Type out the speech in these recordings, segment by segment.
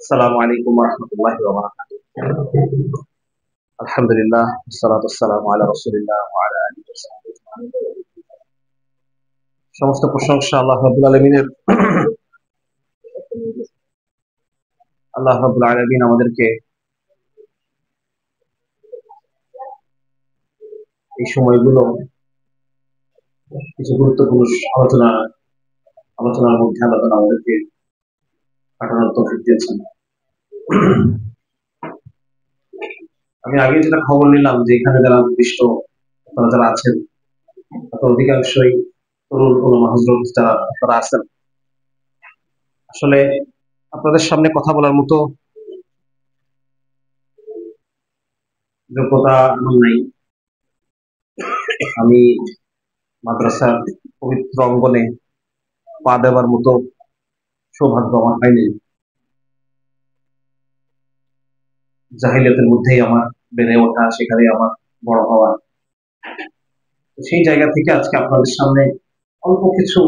আসসালামু আলাইকুম ওয়া রাহমাতুল্লাহি ওয়া বারাকাতুহু। আলহামদুলিল্লাহ ওয়াসসালাতু ওয়াসসালামু আলা রাসূলিল্লাহ ওয়া আলা আলিহি ওয়া সাহবিহি আজমাইন। সমস্ত প্রশংসা আল্লাহ রাব্বুল আলামিনের। আল্লাহ রাব্বুল আলামিন আমাদেরকে এই সময়গুলো কিছু গুরুত্বপূর্ণ আলোচনা আলোচনার মধ্যে আল্লাহ তাআলা আমাদেরকে কাটানোর তৌফিক দিয়েছেন। আমি আগে যেটা খবর নিলাম যে এখানে যারা বিশিষ্ট আপনারা যারা আছেন তাদের অধিকাংশই তরুণ উলামা হযরত যারা আপনারা আছেন, আসলে আপনাদের সামনে কথা বলার মতো যোগ্যতা আমার নাই। আমি মাদ্রাসার পবিত্র অঙ্গনে পা দেওয়ার মতো সৌভাগ্য আমার হয়নি। জাহিলিয়াতের মধ্যেই আমার বেড়ে ওঠা, সেখানে আমার বড় হওয়া। তো সেই জায়গা থেকে আজকে আপনাদের সামনে অল্প কিছু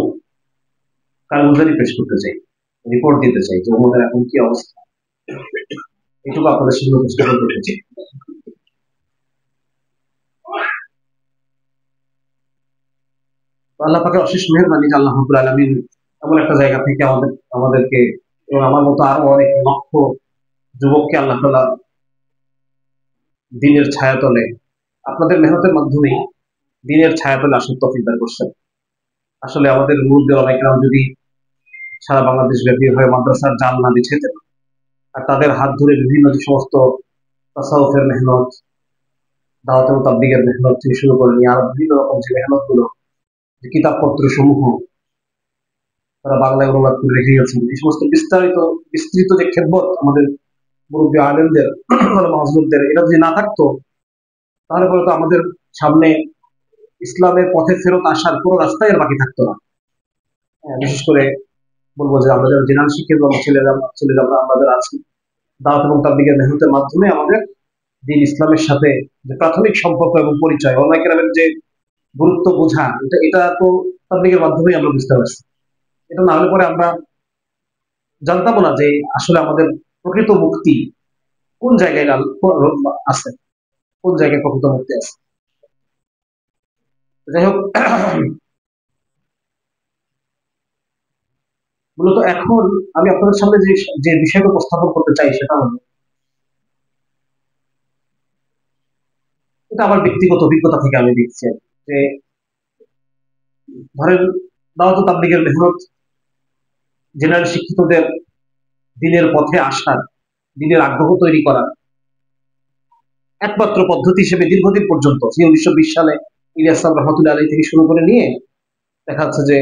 কারগুজারি পেশ করতে চাই, রিপোর্ট দিতে চাই যে আমাদের এখন কি অবস্থা, এটুকু আপনাদের সামনে উপস্থাপন করতে চাই। তো আল্লাহ পাকের অশেষ মেহেরবানি যে আল্লাহ রাব্বুল আলামিন এমন একটা জায়গা থেকে আমাদেরকে এবং আমার মতো আরো অনেক লক্ষ যুবককে আল্লাহ তাআলা দিনের ছায়াতলে আপনাদের মেহনতের মাধ্যমেই দিনের ছায়াতলে আসার তৌফিক দান করছেন। আসলে আমাদের মুরব্বী ওলামায়ে কেরাম যদি সারা বাংলাদেশ ব্যাপী হয়ে মাদ্রাসার জাল না বিছাইতেন, আর তাদের হাত ধরে বিভিন্ন যে সমস্ত তাসাউফের মেহনত, দাওয়াত এবং তাবলীগের মেহনত থেকে শুরু করে নিয়ে আরো বিভিন্ন রকম যে মেহনত গুলো, যে কিতাবপত্র সমূহ তারা বাংলায় অনুবাদ করে রেখে গেছেন, এই সমস্ত বিস্তৃত যে খেদমত আমাদের মুরব্বী আলেমদের হযরতদের, এটা যদি না থাকতো তাহলে বলতো আমাদের সামনে ইসলামের পথে ফেরত আসার কোনো রাস্তাই আর বাকি থাকতো না। বিশেষ করে বলবো যে আমরা যারা জেনারেল শিক্ষিত ছেলেরা আমরা যারা আছি, দাওয়াত এবং তাবলীগের মেহনতের মাধ্যমে আমাদের দিন ইসলামের সাথে যে প্রাথমিক সম্পর্ক এবং পরিচয়, ওলামায়ে কেরামের যে গুরুত্ব বোঝা, এটা তো তাবলীগের মাধ্যমেই আমরা বুঝতে পারছি। এটা না হলে পরে আমরা জানতাম না যে আসলে আমাদের প্রকৃত মুক্তি কোন জায়গায় আছে, কোন জায়গায় প্রকৃত মুক্তি আছে। যাই হোক, মূলত এখন আমি আপনাদের সামনে যে যে বিষয়টা উপস্থাপন করতে চাই সেটা হলো, এটা আমার ব্যক্তিগত অভিজ্ঞতা থেকে আমি দেখছি যে ধরেন দাওয়াত ও তাবলীগের মেহনত জেনারেল শিক্ষিতদের দিনের পথে আসার, দিনের আগ্রহ তৈরি করার একমাত্র পদ্ধতি হিসেবে দীর্ঘদিন পর্যন্ত সেই 1920 সালে ইলিয়াস সাহেব রহমতুল্লাহ আলী থেকে শুরু করে নিয়ে দেখা যাচ্ছে যে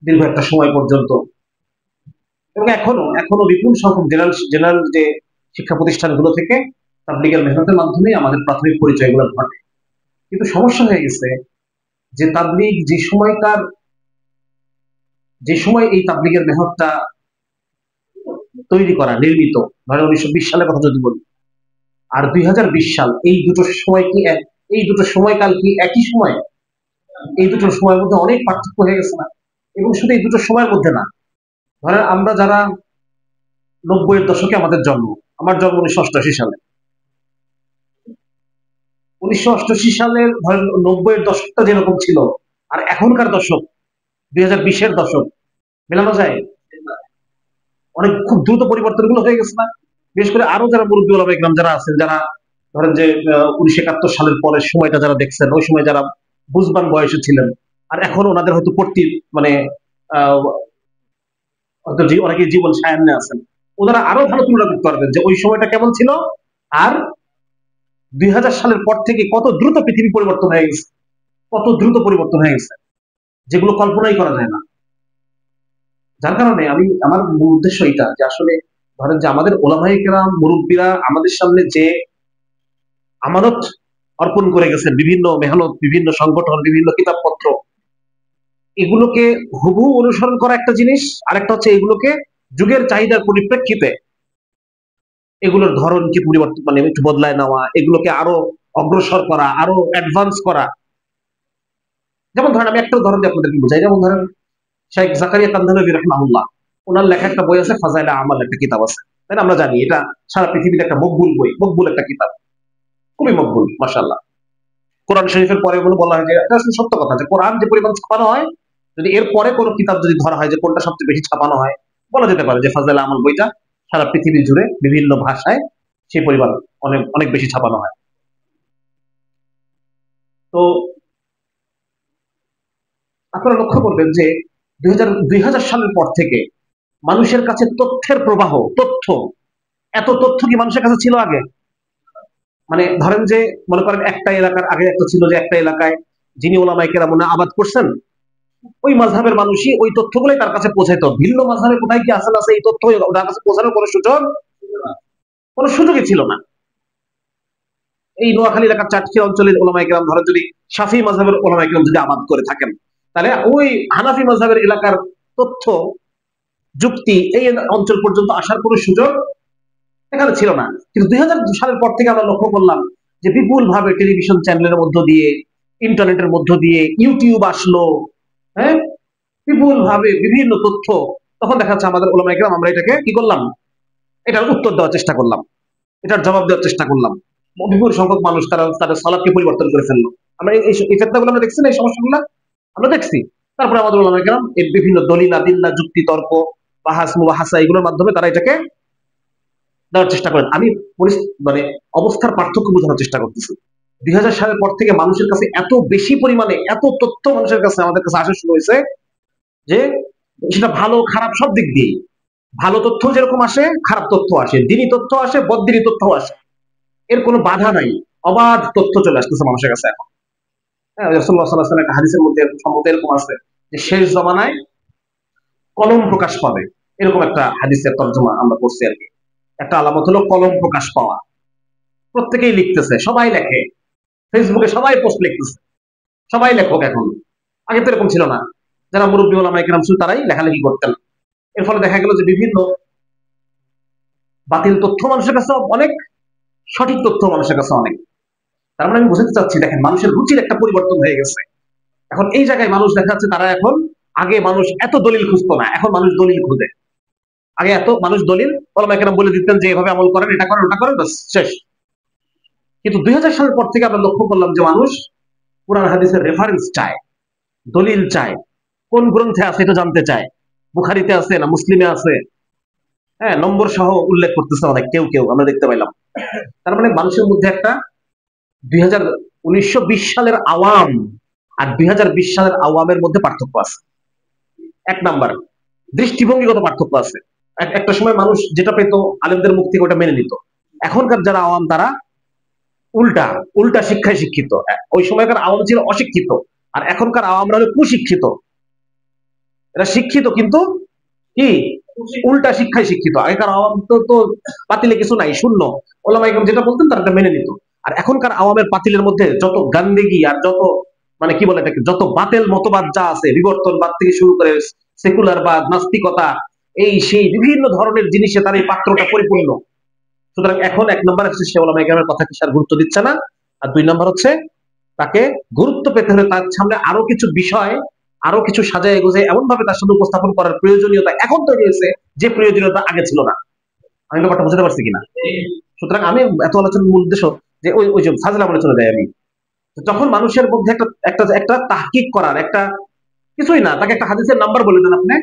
দীর্ঘ একটা সময় পর্যন্ত, এবং এখনো এখনো বিপুল সংখ্যক জেনারেল যে শিক্ষা প্রতিষ্ঠানগুলো থেকে তাবলীগের মেহনতের মাধ্যমে আমাদের প্রাথমিক পরিচয়গুলো ঘটে। কিন্তু সমস্যা হয়ে গেছে যে তাবলীগ যে সময় এই তাবলীগের মেহনতটা তৈরি করা নির্মিত, ধরেন 1920 সালের কথা যদি বলি, আর 2020 সাল, এই দুটো সময়কাল কি একই সময়? এই দুটো সময়ের মধ্যে অনেক পার্থক্য হয়ে গেছে না? এবং শুধু এই দুটো সময়ের মধ্যে না, ধরেন আমরা যারা 90-এর দশকে আমাদের জন্ম, আমার জন্ম 1988 সালে, 1988 সালের ধরেন 90-এর দশকটা যেরকম ছিল আর এখনকার দশক 2020-এর দশক মেলানো যায়? অনেক খুব দ্রুত পরিবর্তনগুলো হয়ে গেছে না? বিশেষ করে আরো যারা মুরব্বী ওলামায়ে কেরাম যারা আছেন, যারা ধরেন যে 1971 সালের পরের সময়টা যারা দেখছেন, ওই সময় যারা বুঝবান বয়সে ছিলেন, আর এখন ওনাদের হয়তো পড়তি মানে আহ হয়তো অনেকে জীবন সায়ান্নে আছেন, ওনারা আরো ভালো তুলনা করতে পারবেন যে ওই সময়টা কেমন ছিল আর 2000 সালের পর থেকে কত দ্রুত পৃথিবী পরিবর্তন হয়ে গেছে, কত দ্রুত পরিবর্তন হয়ে গেছে, যেগুলো কল্পনাই করা যায় না। যার কারণে আমার মূল উদ্দেশ্য এটা যে আসলে ধরেন যে আমাদের ওলামায়ে কেরাম মুরব্বীরা আমাদের সামনে যে আমানত অর্পণ করে গেছেন, বিভিন্ন মেহনত, বিভিন্ন সংগঠন, বিভিন্ন কিতাবপত্র, এগুলোকে হুবহু অনুসরণ করা একটা জিনিস, আরেকটা হচ্ছে এগুলোকে যুগের চাহিদার পরিপ্রেক্ষিতে এগুলোর ধরনকে পরিবর্তন মানে একটু বদলায় নেওয়া, এগুলোকে আরো অগ্রসর করা, আরো অ্যাডভান্স করা। যেমন ধরেন আমি একটা উদাহরণ দিয়ে আপনাদেরকে বুঝাই। যেমন ধরেন শেখ জাকারিয়া কান্ধলভি রাহিমাহুল্লাহ, ওনার লেখা একটা বই আছে ফাজাইলে আমাল, একটা কিতাব আছে। তাই না? আমরা জানি এটা সারা পৃথিবীতে একটা মকবুল বই, মকবুল একটা কিতাব, খুবই মকবুল মাশাআল্লাহ। কোরআন শরীফের পরে বলা হয় যে এটা আসলে সত্য কথা, যে কোরআন যে পরিমাণ ছাপানো হয়, যদি এর পরে কোনো কিতাব যদি ধরা হয় যে কোনটা সবচেয়ে বেশি ছাপানো হয়, বলা যেতে পারে যে ফাজাইল আমল বইটা সারা পৃথিবী জুড়ে বিভিন্ন ভাষায় সেই পরিমাণ অনেক অনেক বেশি ছাপানো হয়। তো আপনারা লক্ষ্য করবেন যে 2000 সালের পর থেকে মানুষের কাছে তথ্যের প্রবাহ, তথ্য, এত তথ্য কি মানুষের কাছে ছিল আগে? মানে ধরেন যে, মনে করেন একটা এলাকার আগে একটা ছিল যে একটা এলাকায় যিনি ওলামায়ে কেরাম আবাদ করছেন, ওই মাযহাবের মানুষই ওই তথ্যগুলোই তার কাছে পৌঁছাইতো। ভিন্ন মাযহাবে কোথায় কি আসল আছে এই তথ্য তার কাছে পৌঁছানোর কোনো সুযোগই ছিল না। এই নোয়াখালী এলাকার চারটি অঞ্চলের ওলামায়ে কেরাম ধরেন যদি শাফিঈ মাযহাবের ওলামায়ে কেরাম যদি আবাদ করে থাকেন, তাহলে ওই হানাফি মাযহাবের এলাকার তথ্য, যুক্তি এই অঞ্চল পর্যন্ত আসার কোনো সুযোগ এখানে ছিল না। কিন্তু 2002 সালের পর থেকে আমরা লক্ষ্য করলাম যে বিপুল ভাবে টেলিভিশন চ্যানেলের মধ্য দিয়ে, ইন্টারনেটের মধ্য দিয়ে, ইউটিউব আসলো, হ্যাঁ, বিপুল ভাবে বিভিন্ন তথ্য। তখন দেখা যাচ্ছে আমাদের ওলামায়ে কেরাম আমরা এটাকে কি করলাম, এটার উত্তর দেওয়ার চেষ্টা করলাম, এটার জবাব দেওয়ার চেষ্টা করলাম। বিপুল সংখ্যক মানুষ তারা তাদের সালাদকে পরিবর্তন করে ফেললো। আমরা এই ফেতনাগুলো আমরা দেখছি না, এই সমস্যাগুলো আমরা দেখছি। তারপরে আমাদের ওলামায়ে কেরাম এর বিভিন্ন দলিল আদিল্লা, যুক্তি তর্ক, বাহাস মুবাহাসা এগুলোর মাধ্যমে তারা এটাকে দেওয়ার চেষ্টা করেন। আমি মানে অবস্থার পার্থক্য বোঝানোর চেষ্টা করতেছি। 2000 সালের পর থেকে মানুষের কাছে এত বেশি পরিমাণে এত তথ্য মানুষের কাছে আমাদের কাছে আসা শুরু হয়েছে যে সেটা ভালো খারাপ সব দিক দিয়ে, ভালো তথ্য যেরকম আসে, খারাপ তথ্য আসে, দিনী তথ্য আসে, বদ্দিনী তথ্য আসে, এর কোনো বাধা নাই, অবাধ তথ্য চলে আসতেছে মানুষের কাছে এখন। হ্যাঁ, রাসূলুল্লাহ সাল্লাল্লাহু আলাইহি ওয়াসাল্লাম একটা হাদিসের মধ্যে সম্ভবত এরকম আছে যে শেষ জমানায় কলম প্রকাশ পাবে, এরকম একটা হাদিসের তর্জমা আমরা করছি আর কি। একটা আলামত হলো কলম প্রকাশ পাওয়া। প্রত্যেকেই লিখতেছে, সবাই লেখে, ফেসবুকে সবাই পোস্ট লিখতেছে, সবাই লেখক এখন। আগে তো এরকম ছিল না, যারা মুরব্বী ওলামায়ে কেরাম ছিল তারাই লেখালেখি করতেন। এর ফলে দেখা গেল যে বিভিন্ন বাতিল তথ্য মানুষের কাছে অনেক, সঠিক তথ্য মানুষের কাছে অনেক। তার মানে আমি বুঝাতে চাচ্ছি, দেখেন মানুষের রুচির একটা পরিবর্তন হয়ে গেছে। এখন এই জায়গায় মানুষ দেখা যাচ্ছে তারা এখন, আগে মানুষ এত দলিল খুঁজতো না, এখন মানুষ দলিল খুঁজে। আগে এত মানুষ দলিল, ওলামায়ে কেরাম বলে দিতেন যে এভাবে আমল করেন, এটা করেন, ওটা করেন, বাস শেষ। কিন্তু 2000 সালের পর থেকে আমরা লক্ষ্য করলাম যে মানুষ কোরআন হাদিসের রেফারেন্স চায়, দলিল চায়, কোন গ্রন্থে আছে এটা জানতে চায়, বুখারীতে আছে না মুসলিমে আছে, হ্যাঁ, নম্বর সহ উল্লেখ করতেছে অনেক, কেউ কেউ আমরা দেখতে পাইলাম। তার মানে মানুষের মধ্যে একটা 1920 সালের আওয়াম আর 2020 সালের আওয়ামের মধ্যে পার্থক্য আছে। এক নাম্বার, দৃষ্টিভঙ্গিগত পার্থক্য আছে। একটা সময় মানুষ যেটা পেত আলেমদের মুখ থেকে ওটা মেনে নিত। এখনকার যারা আওয়াম তারা উল্টা, উল্টা শিক্ষায় শিক্ষিত। ওই সময়কার আওয়াম ছিল অশিক্ষিত, আর এখনকার আওয়ামরা হলো কুশিক্ষিত। এরা শিক্ষিত কিন্তু কি উল্টা শিক্ষায় শিক্ষিত। আগেকার আওয়াম তো পাতিলে কিছু নাই, শূন্য, ওলামায়ে কেরাম যেটা বলতেন তারা মেনে নিত। আর এখনকার আওয়ামের পাতিলের মধ্যে যত গান্দেগি আর যত মানে কি বলে এটাকে, যত বাতেল মতবাদ যা আছে, বিবর্তনবাদ থেকে শুরু করে সেকুলারবাদ, নাস্তিকতা, এই সেই বিভিন্ন ধরনের জিনিসে তার এই পাত্রটা পরিপূর্ণ। সুতরাং এখন এক নম্বর হচ্ছে সে ওলামায়ে কেরামের কথা কি আর গুরুত্ব দিচ্ছে না, আর দুই নম্বর হচ্ছে তাকে গুরুত্ব পেতে হলে তার সামনে আরো কিছু বিষয়, আরো কিছু সাজায় গুজে এমন ভাবে তার সামনে উপস্থাপন করার প্রয়োজনীয়তা এখন তৈরি হয়েছে, যে প্রয়োজনীয়তা আগে ছিল না। আমি ব্যাপারটা বুঝতে পারছি কিনা? সুতরাং আমি এত আলোচনার মূল উদ্দেশ্য যে ওই ওই যে ফাজলা বলে চলে যায় আমি, যখন মানুষের মধ্যে একটা একটা একটা তাহকিক করার একটা, কিছুই না, তাকে একটা হাদিসের নাম্বার বলে দেন আপনি,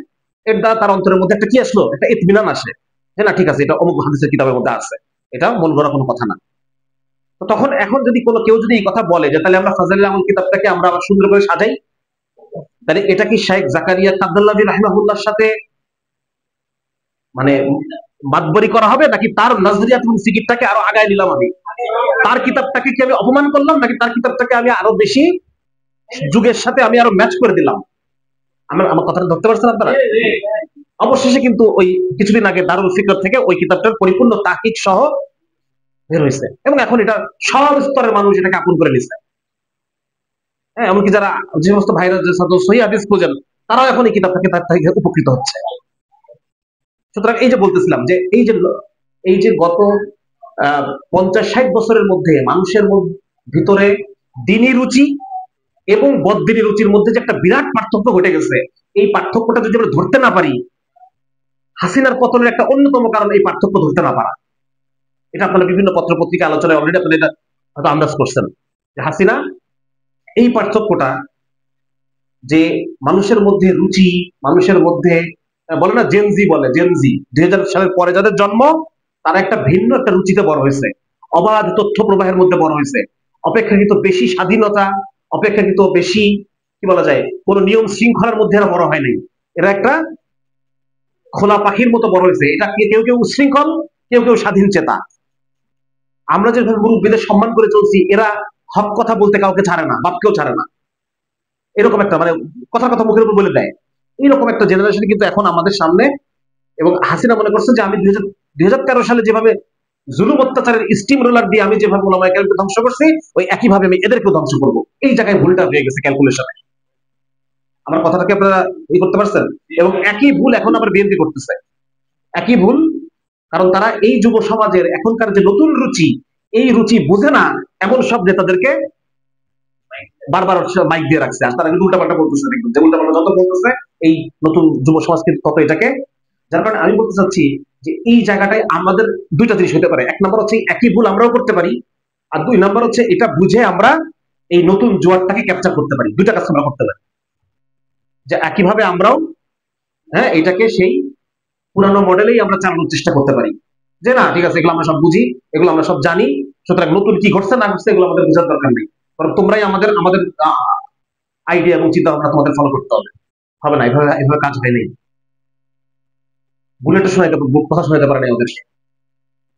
এর দ্বারা তার অন্তরের মধ্যে একটা কি আসলো, একটা ইতমিনান আসে যে না ঠিক আছে, এটা অমুক হাদিসের কিতাবের মধ্যে আছে, এটা মন গড়া কোনো কথা না। তো তখন এখন যদি কোনো কেউ যদি এই কথা বলে যে তাহলে আমরা ফাজাইল আমল কিতাবটাকে আমরা আবার সুন্দর করে সাজাই, তাহলে এটা কি শেখ জাকারিয়া আব্দুল্লাহ রাহিমাহুল্লাহর সাথে মানে বাদবাড়ি করা হবে, নাকি তার নজরিয়াত এবং ফিকিরটাকে আরো আগায় নিলাম আমি, তার কিতাবটাকে কি আমি অপমান করলাম, নাকি তার কিতাবটাকে আমি আরো বেশি যুগের সাথে আমি আরো ম্যাচ করে দিলাম? আমার কথাটা ধরতে পারছেন আপনারা? অবশেষে কিন্তু ওই কিছুদিন আগে দারুল ফিকর থেকে ওই কিতাবটার পরিপূর্ণ তাহকিক সহ বের হয়েছে, এবং এখন এটা সব স্তরের মানুষ এটাকে আপন করে নিচ্ছে। হ্যাঁ, এমনকি যারা যে সমস্ত ভাইরা যে সহি হাদিস খোঁজেন তারাও এখন এই কিতাবটাকে তার থেকে উপকৃত হচ্ছে। সুতরাং এই যে বলতেছিলাম যে এই যে গত 50-60 বছরের মধ্যে মানুষের ভিতরে দিনী রুচি এবং বদ্দিনী রুচির মধ্যে যে একটা বিরাট পার্থক্য ঘটে গেছে, এই পার্থক্যটা যদি আমরা ধরতে না পারি, হাসিনার পতনের একটা অন্যতম কারণ এই পার্থক্য ধরতে না পারা। এটা আপনারা বিভিন্ন পত্র পত্রিকা আলোচনায় অলরেডি আপনারা এটা হয়তো আন্দাজ করছেন যে হাসিনা এই পার্থক্যটা, যে মানুষের মধ্যে রুচি, মানুষের মধ্যে বলে না জেনজি, বলে জেনজি 2000 সালের পরে যাদের জন্ম, তারা একটা ভিন্ন একটা রুচিতে বড় হয়েছে, অবাধ তথ্য প্রবাহের মধ্যে বড় হয়েছে, অপেক্ষাকৃত বেশি স্বাধীনতা, অপেক্ষাকৃত বেশি কি বলা যায় কোন নিয়ম শৃঙ্খলার মধ্যে এরা বড় হয় নাই। এরা একটা খোলা পাখির মতো বড় হয়েছে। এটা কেউ কেউ উশৃঙ্খল, কেউ কেউ স্বাধীন চেতা। আমরা যেভাবে মুরব্বীদের সম্মান করে চলছি, এরা হক কথা বলতে কাউকে ছাড়ে না, বাপকেও ছাড়ে না। এরকম একটা মানে কথার কথা মুখের উপর বলে দেয়, এইরকম একটা জেনারেশন কিন্তু এখন আমাদের সামনে। এবং হাসিনা মনে করছেন যে আমি 2013 সালে যেভাবে জুলুম অত্যাচারের স্টিম রোলার দিয়ে আমি যেভাবে ওলামায়ে কেরামকে ধ্বংস করছি, ওই একইভাবে আমি এদেরকেও ধ্বংস করবো। এই জায়গায় ভুলটা হয়ে গেছে ক্যালকুলেশনে। আমার কথাটাকে আপনারা ই করতে পারছেন? এবং একই ভুল এখন আবার বিএনপি করতেছে, একই ভুল। কারণ তারা এই যুব সমাজের এখনকার যে নতুন রুচি, এই রুচি বুঝে না এমন সব নেতাদেরকে বারবার মাইক দিয়ে রাখছে, আর তারা কিন্তু উল্টাপাল্টা বলতেছে, দেখবেন যে উল্টাপাল্টা যত বলতেছে এই নতুন যুব সমাজ কিন্তু তত এটাকে। যার কারণে আমি বলতে চাচ্ছি যে এই জায়গাটায় আমাদের দুইটা জিনিস হতে পারে। এক নম্বর হচ্ছে একই ভুল আমরাও করতে পারি, আর দুই নম্বর হচ্ছে এটা বুঝে আমরা এই নতুন জোয়ারটাকে ক্যাপচার করতে পারি। দুইটা কাজ আমরা করতে পারি, যে একইভাবে আমরাও এটাকে সেই পুরানো মডেলেই আমরা চালানোর চেষ্টা করতে পারি, যে না ঠিক আছে এগুলো আমরা সব বুঝি, এগুলো আমরা সব জানি, সুতরাং নতুন কি ঘটছে না ঘটছে এগুলো আমাদের বোঝার দরকার নেই, কারণ তোমরাই আমাদের আমাদের আইডিয়া এবং চিন্তা ভাবনা তোমাদের ফলো করতে হবে। হবে না, এভাবে এভাবে কাজ হয় নাই। বুলেটও শোনাইতে কথা শোনাইতে পারে নাই ওদেরকে,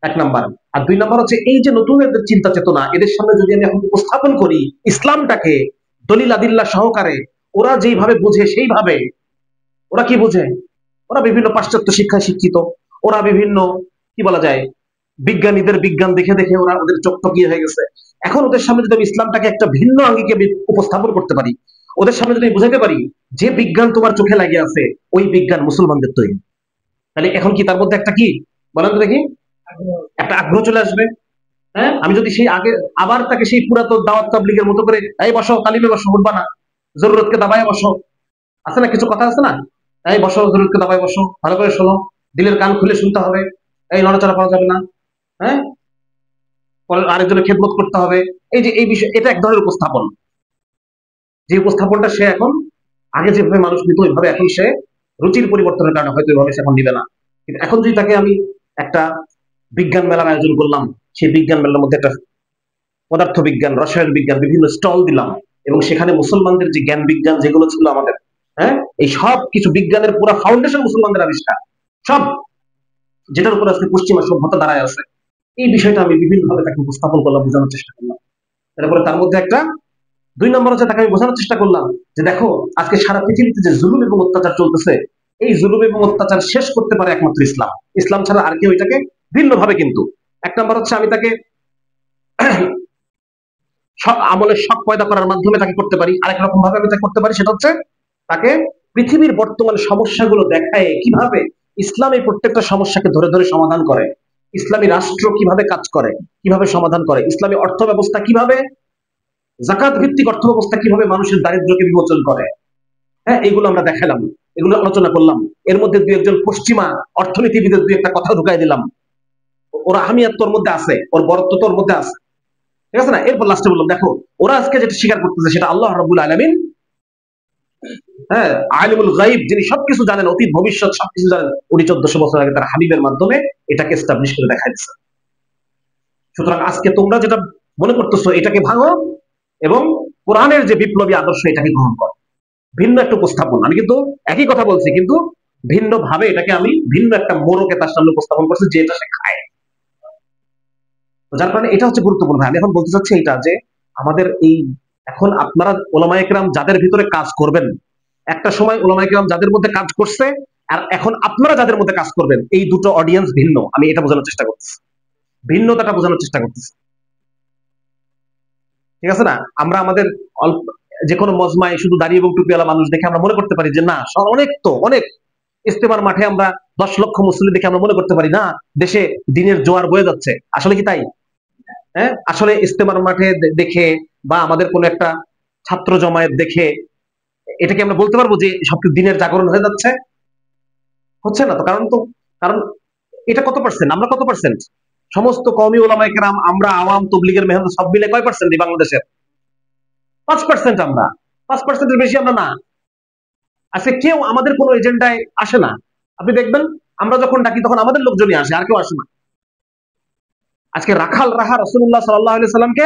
এক নাম্বার। আর দুই নাম্বার হচ্ছে এই যে নতুন এদের চিন্তা চেতনা, এদের সামনে যদি আমি এখন উপস্থাপন করি ইসলামটাকে দলিল আদিল্লাহ সহকারে, ওরা যেইভাবে বুঝে সেইভাবে, ওরা কি বুঝে, ওরা বিভিন্ন পাশ্চাত্য শিক্ষায় শিক্ষিত, ওরা বিভিন্ন কি বলা যায় বিজ্ঞানীদের বিজ্ঞান দেখে দেখে ওরা ওদের চোখ টকিয়ে হয়ে গেছে। এখন ওদের সামনে যদি আমি ইসলামটাকে একটা ভিন্ন আঙ্গিকে উপস্থাপন করতে পারি, ওদের সামনে যদি বুঝাতে পারি যে বিজ্ঞান তোমার চোখে লাগে আছে ওই বিজ্ঞান মুসলমানদের তৈরি, তাহলে এখন কি তার মধ্যে একটা কি বলেন তো দেখি, একটা আগ্রহ চলে আসবে। আমি যদি সেই আগে আবার তাকে সেই পুরাতন দাওয়াত তাবলীগের মতো করে এই বসো তালিমে বসো, উঠবা না, জরুরতকে দাবায় বসো, আছে না কিছু কথা আছে না, এই বসো জরুরতকে দাবায় বসো, ভালো করে শোনো, দিলের কান খুলে শুনতে হবে, এই নড়াচড়া করা যাবে না, হ্যাঁ আরেকজনের খেদমত করতে হবে। এই যে এই বিষয়, এটা এক ধরনের উপস্থাপন, যে উপস্থাপনটা সে এখন আগে যেভাবে মানুষ নিত ওইভাবে এখন সে রুচির পরিবর্তনের কারণে হয়তো ওইভাবে সে এখন নিবে না। কিন্তু এখন যদি তাকে আমি একটা বিজ্ঞান মেলার আয়োজন করলাম, সেই বিজ্ঞান মেলার মধ্যে একটা পদার্থ বিজ্ঞান, রসায়ন বিজ্ঞান বিভিন্ন স্টল দিলাম, এবং সেখানে মুসলমানদের যে জ্ঞান বিজ্ঞান যেগুলো ছিল আমাদের, এই সব কিছু বিজ্ঞানের পুরো ফাউন্ডেশন মুসলমানদের আবিষ্কার, সব যেটার উপর আজকে পশ্চিমা সভ্যতা দাঁড়ায় আছে, এই বিষয়টা আমি বিভিন্ন ভাবে তাকে উপস্থাপন করলাম, বোঝানোর চেষ্টা করলাম। তারপরে তার মধ্যে একটা দুই নম্বর হচ্ছে তাকে আমি বোঝানোর চেষ্টা করলাম যে দেখো আজকে সারা পৃথিবীতে যে জুলুম এবং অত্যাচার চলতেছে, এই জুলুম এবং অত্যাচার শেষ করতে পারে একমাত্র ইসলাম, ইসলাম ছাড়া আর কেউ এটাকে ভিন্ন ভাবে। কিন্তু এক নম্বর হচ্ছে আমি তাকে আমলের শখ পয়দা করার মাধ্যমে তাকে করতে পারি, আরেক রকম ভাবে আমি তাকে করতে পারি, সেটা হচ্ছে তাকে পৃথিবীর বর্তমান সমস্যাগুলো দেখায় কিভাবে ইসলাম এই প্রত্যেকটা সমস্যাকে ধরে ধরে সমাধান করে, ইসলামী রাষ্ট্র কিভাবে কাজ করে, কিভাবে সমাধান করে, ইসলামী অর্থ ব্যবস্থা কিভাবে, জাকাত ভিত্তিক অর্থ ব্যবস্থা কিভাবে মানুষের দারিদ্র্যকে বিমোচন করে, এগুলো আমরা দেখালাম, এগুলো আলোচনা করলাম। এর মধ্যে দুই একজন পশ্চিমা অর্থনীতিবিদের দুই একটা কথা ঢুকাই দিলাম, ওরা আহমিয়াত তোর মধ্যে আছে, ওর বরত্ব তোর মধ্যে আছে, ঠিক আছে না। এরপর লাস্টে বললাম দেখো ওরা আজকে যেটা স্বীকার করতেছে সেটা আল্লাহ রাব্বুল আলামিন, আলিমুল গায়ব, যিনি সবকিছু জানেন, অতীত ভবিষ্যৎ সবকিছু জানেন, উনি 1400 বছর আগে তার হাবিবের মাধ্যমে এটাকে এস্টাবলিশ করে দেখাই দিচ্ছে। সুতরাং আজকে তোমরা যেটা মনে করতেছো এটাকে ভাঙো, এবং কোরআনের যে বিপ্লবী আদর্শ এটাকে গ্রহণ করো। ভিন্ন একটা উপস্থাপন, আমি কিন্তু একই কথা বলছি কিন্তু ভিন্ন ভাবে এটাকে আমি ভিন্ন একটা মোড়কে তার সামনে উপস্থাপন করছি, যে এটা সে খায়। যার কারণে এটা হচ্ছে গুরুত্বপূর্ণ। আমি এখন বলতে চাচ্ছি এটা যে আমাদের এই এখন আপনারা ওলামায়ে কেরাম যাদের ভিতরে কাজ করবেন, একটা সময় ওলামায়ে কেরাম যাদের মধ্যে কাজ করছে, আর এখন আপনারা যাদের মধ্যে কাজ করবেন, এই দুটো অডিয়েন্স ভিন্ন। আমি এটা বোঝানোর চেষ্টা করতেছি, ভিন্নতাটা বোঝানোর চেষ্টা করতেছি, ঠিক আছে না। আমরা আমাদের যে কোনো মজমায় শুধু দাঁড়িয়ে এবং টুপিওয়ালা মানুষ দেখে আমরা মনে করতে পারি যে না অনেক, তো অনেক ইস্তেমার মাঠে আমরা 10 লক্ষ মুসলিম দেখে আমরা মনে করতে পারি না দেশে দিনের জোয়ার বয়ে যাচ্ছে। আসলে কি তাই? আসলে ইস্তেমার মাঠে দেখে বা আমাদের কোন একটা ছাত্র জমায়েত দেখে এটাকে আমরা বলতে পারবো যে সবকিছু দিনের জাগরণ হয়ে যাচ্ছে? হচ্ছে না তো, কারণ এটা কত পার্সেন্ট, আমরা কত পার্সেন্ট, সমস্ত কওমি ওলামায়ে কেরাম, আমরা আওয়াম, তবলিগের মেহনত সব মিলে কয় পার্সেন্ট এই বাংলাদেশের? 5%। আমরা 5%-এর বেশি আমরা না। আজকে কেউ আমাদের কোনো এজেন্ডায় আসে না। আপনি দেখবেন আমরা যখন ডাকি তখন আমাদের লোকজনই আসে, আর কেউ আসে না। আজকে রাখাল রাহা রাসূলুল্লাহ সাল্লাল্লাহু আলাইহি সাল্লামকে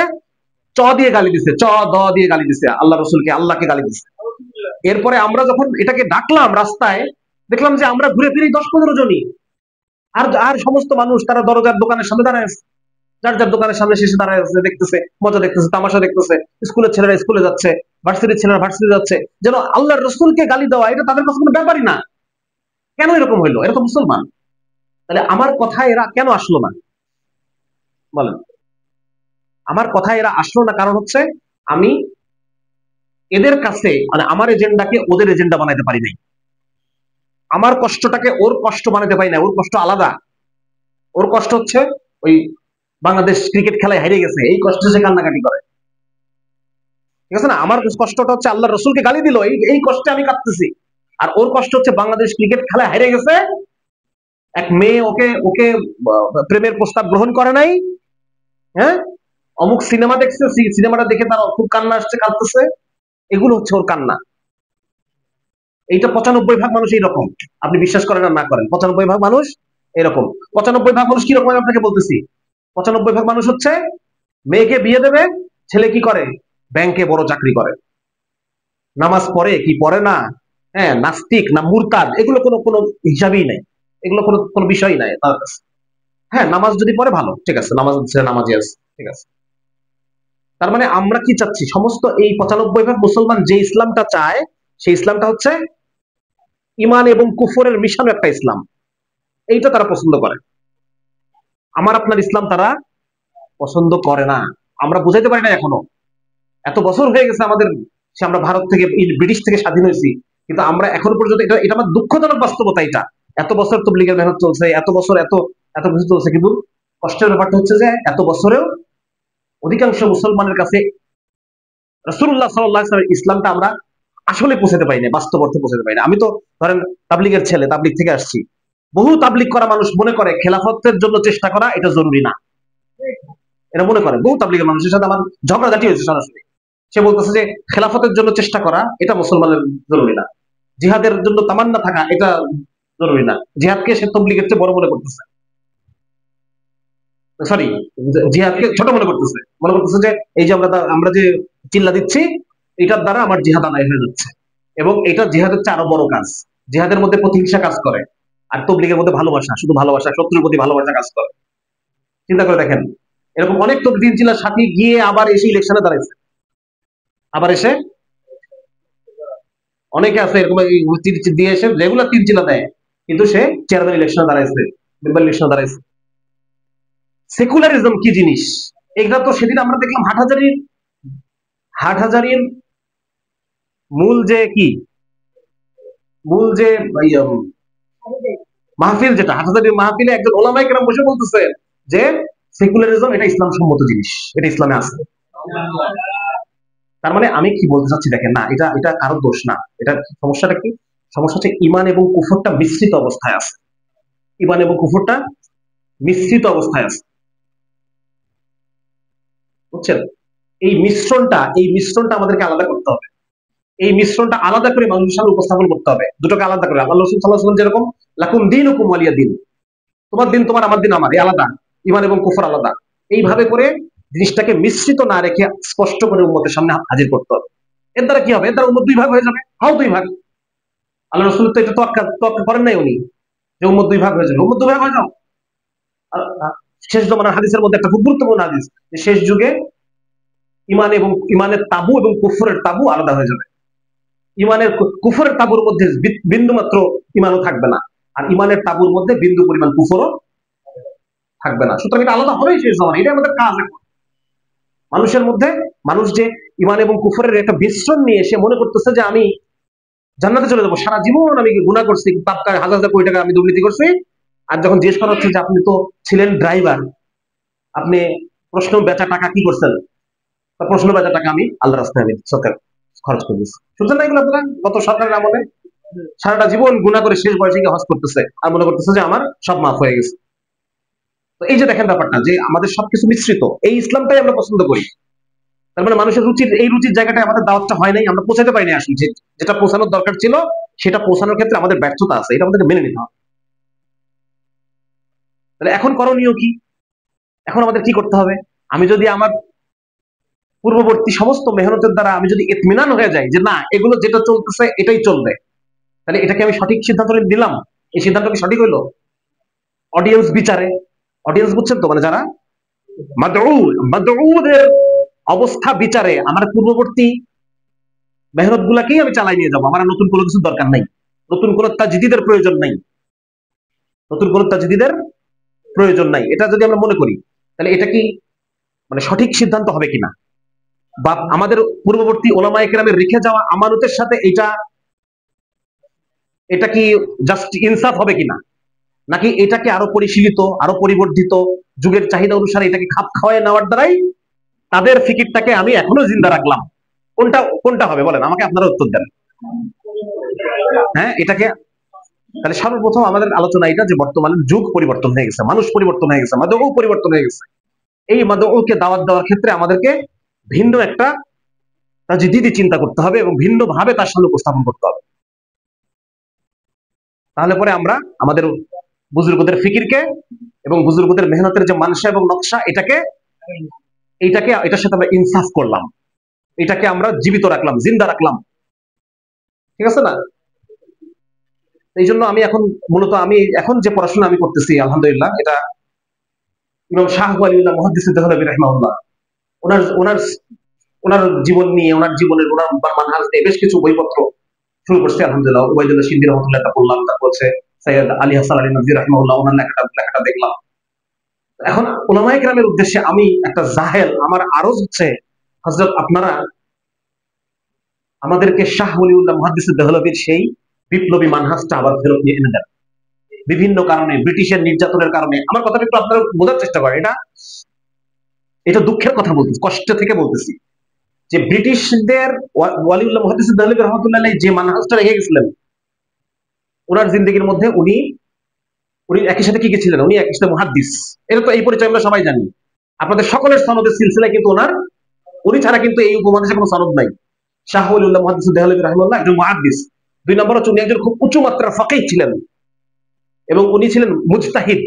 চ দিয়ে গালি দিছে, চ দ দিয়ে গালি দিছে, আল্লাহ রসুলকে, আল্লাহকে গালি দিছে। এরপরে আমরা যখন এটাকে ডাকলাম রাস্তায়, দেখলাম যে আমরা ঘুরে ফিরে 10-15 জনই, আর আর সমস্ত মানুষ তারা দরজার দোকানের সামনে দাঁড়ায় আছে, যার যার দোকানের সামনে শেষে দাঁড়ায় আছে, দেখতেছে, মজা দেখতেছে, তামাশা দেখতেছে। স্কুলের ছেলেরা স্কুলে যাচ্ছে, ভার্সিটির ছেলেরা ভার্সিটি যাচ্ছে, যেন আল্লাহর রসুলকে গালি দেওয়া এটা তাদের কাছে কোনো ব্যাপারই না। কেন এরকম হইলো? এরা তো মুসলমান। তাহলে আমার কথায় এরা কেন আসলো না বলেন? আমার কথায় এরা আসলো না কারণ হচ্ছে আমি এদের কাছে, মানে আমার এজেন্ডাকে ওদের এজেন্ডা বানাইতে পারি নাই, আমার কষ্টটাকে ওর কষ্ট বানাতে পারি না। ওর কষ্ট আলাদা। ওর কষ্ট হচ্ছে ওই বাংলাদেশ ক্রিকেট খেলায় হেরে গেছে, এই কষ্টে সে কান্নাকাটি করে, ঠিক আছে না? আমার কষ্টটা হচ্ছে আল্লাহ রসুলকে গালি দিল, এই কষ্টে আমি কাঁদতেছি। আর ওর কষ্ট হচ্ছে বাংলাদেশ ক্রিকেট খেলায় হেরে গেছে, এক মেয়ে ওকে ওকে প্রেমের প্রস্তাব গ্রহণ করে নাই, হ্যাঁ, অমুক সিনেমা দেখছে, সিনেমাটা দেখে তার খুব কান্না আসছে, কাঁদতেছে। এগুলো হচ্ছে ওর কান্না। এইটা 95% মানুষ এইরকম। আপনি বিশ্বাস করেন আর না করেন, 95% মানুষ এরকম। 95% মানুষ কিরকম আমি আপনাকে বলতেছি। 95% মানুষ হচ্ছে মেয়েকে বিয়ে দেবে, ছেলে কি করে, ব্যাংকে বড় চাকরি করে, নামাজ পড়ে কি পড়ে না, হ্যাঁ, নাস্তিক না মুরতাদ, এগুলো কোনো কোনো হিসাবই নাই, এগুলো কোনো কোনো বিষয়ই নাই তার কাছে। হ্যাঁ, নামাজ যদি পড়ে ভালো, ঠিক আছে, নামাজ ছেলে নামাজি আছে, ঠিক আছে। তার মানে আমরা কি চাচ্ছি, সমস্ত এই 95% মুসলমান যে ইসলামটা চায়, সেই ইসলামটা হচ্ছে ইমান এবং কুফরের মিশানো একটা ইসলাম। এইটা তারা পছন্দ করে। আমার আপনার ইসলাম তারা পছন্দ করে না। আমরা বুঝাইতে পারি না এখনো। এত বছর হয়ে গেছে আমাদের, সে আমরা ভারত থেকে, ব্রিটিশ থেকে স্বাধীন হয়েছি, কিন্তু আমরা এখনো পর্যন্ত, এটা এটা আমার দুঃখজনক বাস্তবতা। এটা এত বছর তবলিগের মেহনত চলছে, এত বছর এত এত কিছু চলছে, কিন্তু কষ্টের ব্যাপারটা হচ্ছে যে এত বছরেও অধিকাংশ মুসলমানের কাছে রাসূলুল্লাহ সাল্লাল্লাহু আলাইহি ওয়াসাল্লামের ইসলামটা আমরা আসলে পৌঁছাতে পারি না, বাস্তব অর্থে পৌঁছাতে পারি না। আমি তো ধরেন তাবলিগের ছেলে, তাবলিগ থেকে আসছি। বহু তাবলিগ করা মানুষ মনে করে খেলাফতের জন্য চেষ্টা করা এটা জরুরি না, এটা মনে করে। বহু তাবলিগের মানুষের সাথে আমার ঝগড়াঝাটি হয়েছে সরাসরি। সে বলতেছে যে খেলাফতের জন্য চেষ্টা করা এটা মুসলমানের জরুরি না, জিহাদের জন্য তামান্না থাকা এটা জরুরি না। জিহাদকে সে তবলিগের চেয়ে বড় মনে করতেছে, সরি, জিহাদকে ছোট মনে করতেছে, মনে করতেছে যে এই যে আমরা যে চিল্লা দিচ্ছি, এটার দ্বারা আমার জিহাদ আদায় হয়ে যাচ্ছে, এবং এটা জিহাদের চেয়ে আরো বড় কাজ। জিহাদের মধ্যে প্রতিহিংসা কাজ করে, আর তবলিগের মধ্যে ভালোবাসা, শুধু ভালোবাসা, শত্রুর প্রতি ভালোবাসা কাজ করে। চিন্তা করে দেখেন, এরকম অনেক তো তিন চিল্লার সাথে গিয়ে আবার এসে ইলেকশনে দাঁড়াইছে, আবার এসে অনেকে আছে এরকম দিয়ে এসে রেগুলার তিন চিল্লা দেয়, কিন্তু সে চেয়ারম্যান ইলেকশনে দাঁড়াইছে, মেম্বার ইলেকশনে দাঁড়াইছে। সেকুলারিজম কি জিনিস, এটা তো সেদিন আমরা দেখলাম হাটহাজারির মূল যে কি, মূল যে মাহফিল, যেটা হাটহাজারির মাহফিলে একজন ওলামায়ে কেরাম বসে বলতেছে যে সেকুলারিজম এটা ইসলাম সম্মত জিনিস, এটা ইসলামে আছে। তার মানে আমি কি বলতে চাচ্ছি দেখেন, না এটা এটা কারোর দোষ না। এটা সমস্যাটা কি, সমস্যা হচ্ছে ইমান এবং কুফরটা মিশ্রিত অবস্থায় আছে। ইমান এবং কুফরটা মিশ্রিত অবস্থায় আছে, বুঝছেন? এই মিশ্রণটা আমাদেরকে আলাদা করতে হবে। এই মিশ্রণটা আলাদা করে মানুষের সামনে উপস্থাপন করতে হবে, দুটোকে আলাদা করে। আল্লাহ রাসূল সাল্লাল্লাহু আলাইহি ওয়াসাল্লাম যেরকম লাকুম দীনুকুম ওয়ালিয়া দিন, তোমার দিন তোমার, আমার দিন আমার, এই আলাদা, ইমান এবং কুফর আলাদা। এইভাবে করে জিনিসটাকে মিশ্রিত না রেখে স্পষ্ট করে উম্মতের সামনে হাজির করতে হবে। এর দ্বারা কি হবে? এর দ্বারা উম্মত দুই ভাগ হয়ে যাবে, হাও দুই ভাগ। আল্লাহ রাসূল তো এটা তোয়াক্কা করেন নাই উনি, যে উম্মত দুই ভাগ হয়ে যাবে। উম্মত দুই ভাগ হয়ে যাও। শেষ জমানার হাদিসের মধ্যে একটা খুব গুরুত্বপূর্ণ হাদিস, যে শেষ যুগে ইমান এবং ইমানের তাবু এবং কুফরের তাবু আলাদা হয়ে যাবে। ইমানের কুফরের তাবুর মধ্যে বিন্দু মাত্র ইমানও থাকবে না, আর ইমানের তাবুর মধ্যে বিন্দু পরিমাণ কুফরও থাকবে না। সুতরাং এটা আলাদা হবেই শেষ জমানা, এটা আমাদের কাজ এখন। মানুষের মধ্যে, মানুষ যে ইমান এবং কুফরের একটা মিশ্রণ নিয়ে এসে মনে করতেছে যে আমি জান্নাতে চলে যাবো, সারা জীবন আমি গুনাহ করছি, হাজার হাজার কোটি টাকা আমি দুর্নীতি করছি। আর যখন জিজ্ঞেস করা হচ্ছে যে আপনি তো ছিলেন ড্রাইভার, আপনি প্রশ্ন বেচা টাকা কি করছেন, প্রশ্ন বেচা টাকা আমি আল্লাহ রাস্তায় আমি সরকার খরচ করে দিচ্ছি। শুনছেন না এগুলো আপনারা গত সরকারের আমলে? সারাটা জীবন গুনাহ করে শেষ বয়সে গিয়ে হজ করতেছে আর মনে করতেছে যে আমার সব মাফ হয়ে গেছে। তো এই যে দেখেন ব্যাপারটা, যে আমাদের সবকিছু মিশ্রিত, এই ইসলামটাই আমরা পছন্দ করি। তার মানে মানুষের রুচির, এই রুচির জায়গাটায় আমাদের দাওয়াতটা হয় নাই, আমরা পৌঁছাতে পারিনি আসলে। যেটা পৌঁছানোর দরকার ছিল সেটা পৌঁছানোর ক্ষেত্রে আমাদের ব্যর্থতা আছে, এটা আমাদের মেনে নিতে হবে। তাহলে এখন করণীয় কি? এখন আমাদের কি করতে হবে? আমি যদি আমার পূর্ববর্তী সমস্ত মেহনতের দ্বারা আমি যদি ইতমিনান হয়ে যাই যে না, এগুলো যেটা চলতেছে এটাই চলবে, তাহলে এটাকে আমি সঠিক সিদ্ধান্ত দিলাম, এই সিদ্ধান্ত কি সঠিক হইলো? অডিয়েন্স বিচারে, অডিয়েন্স বুঝছেন তো, মানে যারা মাদউ, মাদউদের অবস্থা বিচারে আমার পূর্ববর্তী মেহনত গুলাকেই আমি চালাই নিয়ে যাবো, আমার নতুন কোনো কিছু দরকার নাই, নতুন কোনো তাজদিদের প্রয়োজন নাই, নতুন কোনো তাজদিদের প্রয়োজন নাই। এটা যদি আমরা মনে করি, তাহলে এটা কি মানে সঠিক সিদ্ধান্ত হবে কিনা, বা আমাদের পূর্ববর্তী ওলামায়ে কেরামের রেখে যাওয়া আমানতের সাথে এটা, এটা কি জাস্ট ইনসাফ হবে কিনা, নাকি এটাকে আরো পরিশীলিত, আরো পরিবর্ধিত যুগের চাহিদা অনুসারে এটাকে খাপ খাওয়ায় নেওয়ার দ্বারাই তাদের ফিকিরটাকে আমি এখনো জিন্দা রাখলাম? কোনটা কোনটা হবে বলেন আমাকে, আপনারা উত্তর দেন। হ্যাঁ, এটাকে, তাহলে সর্বপ্রথম আমাদের আলোচনা এটা যে বর্তমানে যুগ পরিবর্তন হয়ে গেছে, মানুষ পরিবর্তন হয়ে গেছে, মাদউ পরিবর্তন হয়ে গেছে। এই মাদউকে দাওয়াত দেওয়ার ক্ষেত্রে আমাদেরকে ভিন্ন একটা তাজদীদি চিন্তা করতে হবে এবং ভিন্ন ভাবে তার সামনে উপস্থাপন করতে হবে। তাহলে পরে আমরা আমাদের বুজুর্গদের ফিকিরকে এবং বুজুর্গদের মেহনতের যে মানসা এবং নকশা, এটাকে এটার সাথে আমরা ইনসাফ করলাম, এটাকে আমরা জীবিত রাখলাম, জিন্দা রাখলাম। ঠিক আছে না? এই জন্য আমি এখন মূলত আমি এখন যে পড়াশোনা আমি করতেছি আলহামদুলিল্লাহ, এটা ইমাম শাহ ওয়ালিউল্লাহ মুহাদ্দিস দেহলভী রাহিমাহুল্লাহ, ওনার ওনার ওনার জীবন নিয়ে, ওনার জীবনের, ওনার মানহাজ নিয়ে বেশ কিছু বইপত্র শুরু করছে আলহামদুলিল্লাহ। উবাইদুল্লাহ সিন্দি রহমতুল্লাহ পড়লাম, তারপর হচ্ছে সৈয়দ আলী হাসান আলী নদভী রাহিমাহুল্লাহ, ওনার লেখাটা দেখলাম। এখন উলামায়ে কেরামের উদ্দেশ্যে আমি একটা জাহেল, আমার আরজ হচ্ছে, হযরত আপনারা আমাদেরকে শাহ ওলিউল্লাহ মুহাদ্দিস দেহলভীর সেই বিপ্লবী মানহাজটা আবার ফেরত নিয়ে এনে দেন। বিভিন্ন কারণে, ব্রিটিশের নির্যাতনের কারণে, আমার কথাটা একটু আপনারা বোঝার চেষ্টা করেন, এটা এটা দুঃখের কথা বলতেছি, কষ্ট থেকে বলতেছি, যে ব্রিটিশদের ওয়ালিউল্লাহ মুহাদ্দিস দেহলভী রহমতুল্লাহ আলাইহি যে মানহাজটা রেখে গেছিলেন ওনার জিন্দগির মধ্যে, উনি উনি একই সাথে কি কি ছিলেন? উনি একই সাথে মুহাদ্দিস, এটা তো এই পরিচয় আমরা সবাই জানি। আপনাদের সকলের সনদের সিলসিলায় কিন্তু ওনার, উনি ছাড়া কিন্তু এই উপমহাদেশে কোনো সনদ নাই। শাহ ওলিউল্লাহ মুহাদ্দিস দেহলভী রাহিমাহুল্লাহ একজন মুহাদ্দিস। দুই নম্বর হচ্ছে উনি একজন খুব উঁচু মাত্রার ফাকিহ ছিলেন এবং উনি ছিলেন মুজতাহিদ।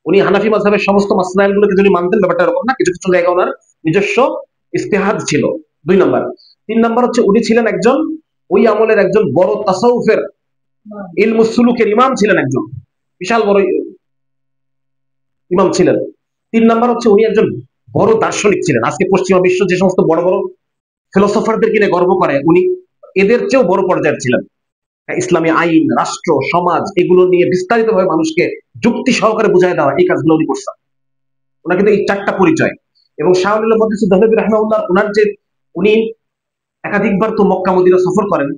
উনি হানাফি মাযহাবের সমস্ত মাসলাইলগুলোকে যদি মানতেন, ব্যাপারটা এরকম না, কিছু কিছু জায়গায় ওনার নিজস্ব ইজতিহাদ ছিল। দুই নম্বর। তিন নম্বর হচ্ছে উনি ছিলেন একজন, ওই আমলের একজন বড় তাসাউফের, ইলমুস সুলুকের ইমাম ছিলেন, একজন বিশাল বড় ইমাম ছিলেন। তিন নম্বর হচ্ছে উনি একজন বড় দার্শনিক ছিলেন। আজকে পশ্চিমা বিশ্ব যে সমস্ত বড় বড় ফিলোসফারদেরকে নিয়ে গর্ব করে, উনি এদের চেয়েও বড় পর্যায়ের ছিলেন। ইসলামী আইন, রাষ্ট্র, সমাজ, এগুলো নিয়ে বিস্তারিতভাবে মানুষকে যুক্তি সহকারে বুঝাই দেওয়া, এই কাজগুলো উনি করছেন। ওনার কিন্তু এই চারটা পরিচয়। এবং শাহ ওলিউল্লাহ মুহাদ্দিস দেহলভী রাহিমাহুল্লাহ, ওনার যে, উনি একাধিকবার তো মক্কা মদিনা সফর করেন।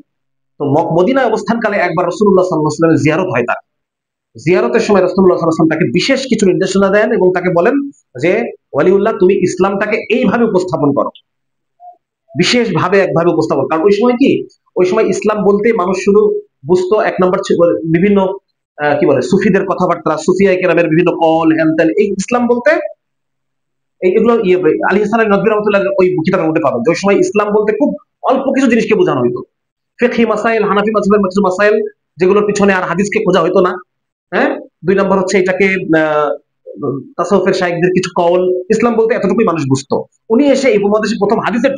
তো মদিনায় অবস্থানকালে একবার রাসূলুল্লাহ সাল্লাল্লাহু আলাইহি ওয়াসাল্লামের জিয়ারত হয় তার। জিয়ারতের সময় রাসূলুল্লাহ সাল্লাল্লাহু আলাইহি ওয়াসাল্লাম তাকে বিশেষ কিছু নির্দেশনা দেন এবং তাকে বলেন যে ওয়ালিউল্লাহ, তুমি ইসলামটাকে এইভাবে উপস্থাপন করো, বিশেষভাবে একভাবে উপস্থাপন। কারণ ওই সময় কি, ওই সময় ইসলাম বলতে মানুষ শুধু বুঝতো এক নম্বর বিভিন্ন কি বলে সুফিদের কথাবার্তা, সুফিয়ায়ে কেরামের বিভিন্ন কল হ্যান ত্যান, এই ইসলাম বলতে এগুলো আলী হাসান নদভী রহমতুল্লাহ ওই কিতাবের মধ্যে পাবেন। ওই সময় ইসলাম বলতে খুব অল্প কিছু জিনিসকে বোঝানো হইতো। ফিকহি মাসাইল, হানাফি মাযহাবের কিছু মাসাইল, যেগুলোর পিছনে আর হাদিসকে খোঁজা হইতো না। হ্যাঁ। দুই নম্বর হচ্ছে এটাকে তাসাউফের শাইখদের কিছু কওল, ইসলাম বলতে এতটুকুই মানুষ বুঝতো। উনি এসে এই উপমহাদেশে প্রথম হাদিসের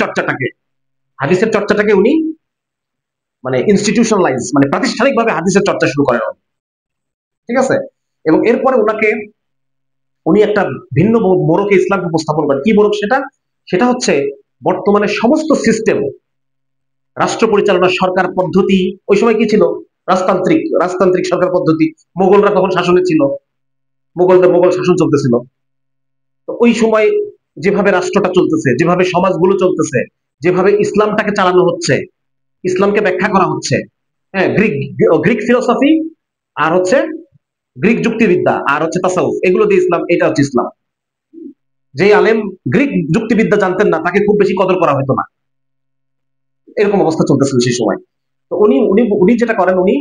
চর্চাটাকে উনি মানে ইনস্টিটিউশনালাইজ, মানে প্রাতিষ্ঠানিকভাবে হাদিসের চর্চা শুরু করেন। ঠিক আছে? এবং এরপরে ওনাকে, উনি একটা ভিন্ন মোড়কে ইসলামকে উপস্থাপন করেন। কি মোড়ক সেটা? সেটা হচ্ছে বর্তমানে সমস্ত সিস্টেম, রাষ্ট্র পরিচালনা, সরকার পদ্ধতি, ওই সময় কি ছিল? রাজতান্ত্রিক সরকার পদ্ধতি। মোগলরা তখন শাসনে ছিল, মোগল শাসন চলতেছিল। তো ওই সময় যেভাবে রাষ্ট্রটা চলতেছে, যেভাবে সমাজগুলো চলতেছে, যেভাবে ইসলামটাকে চালানো হচ্ছে, ইসলামকে ব্যাখ্যা করা হচ্ছে, হ্যাঁ, গ্রিক ফিলোসফি, আর হচ্ছে গ্রিক যুক্তিবিদ্যা, আর হচ্ছে তাসাউফ, এগুলো দিয়ে ইসলাম, এটা হচ্ছে ইসলাম। যে আলেম গ্রিক যুক্তিবিদ্যা জানতেন না, তাকে খুব বেশি কদর করা হতো না, এরকম অবস্থা চলতেছিল সেই সময়। তো উনি উনি উনি যেটা করেন, উনি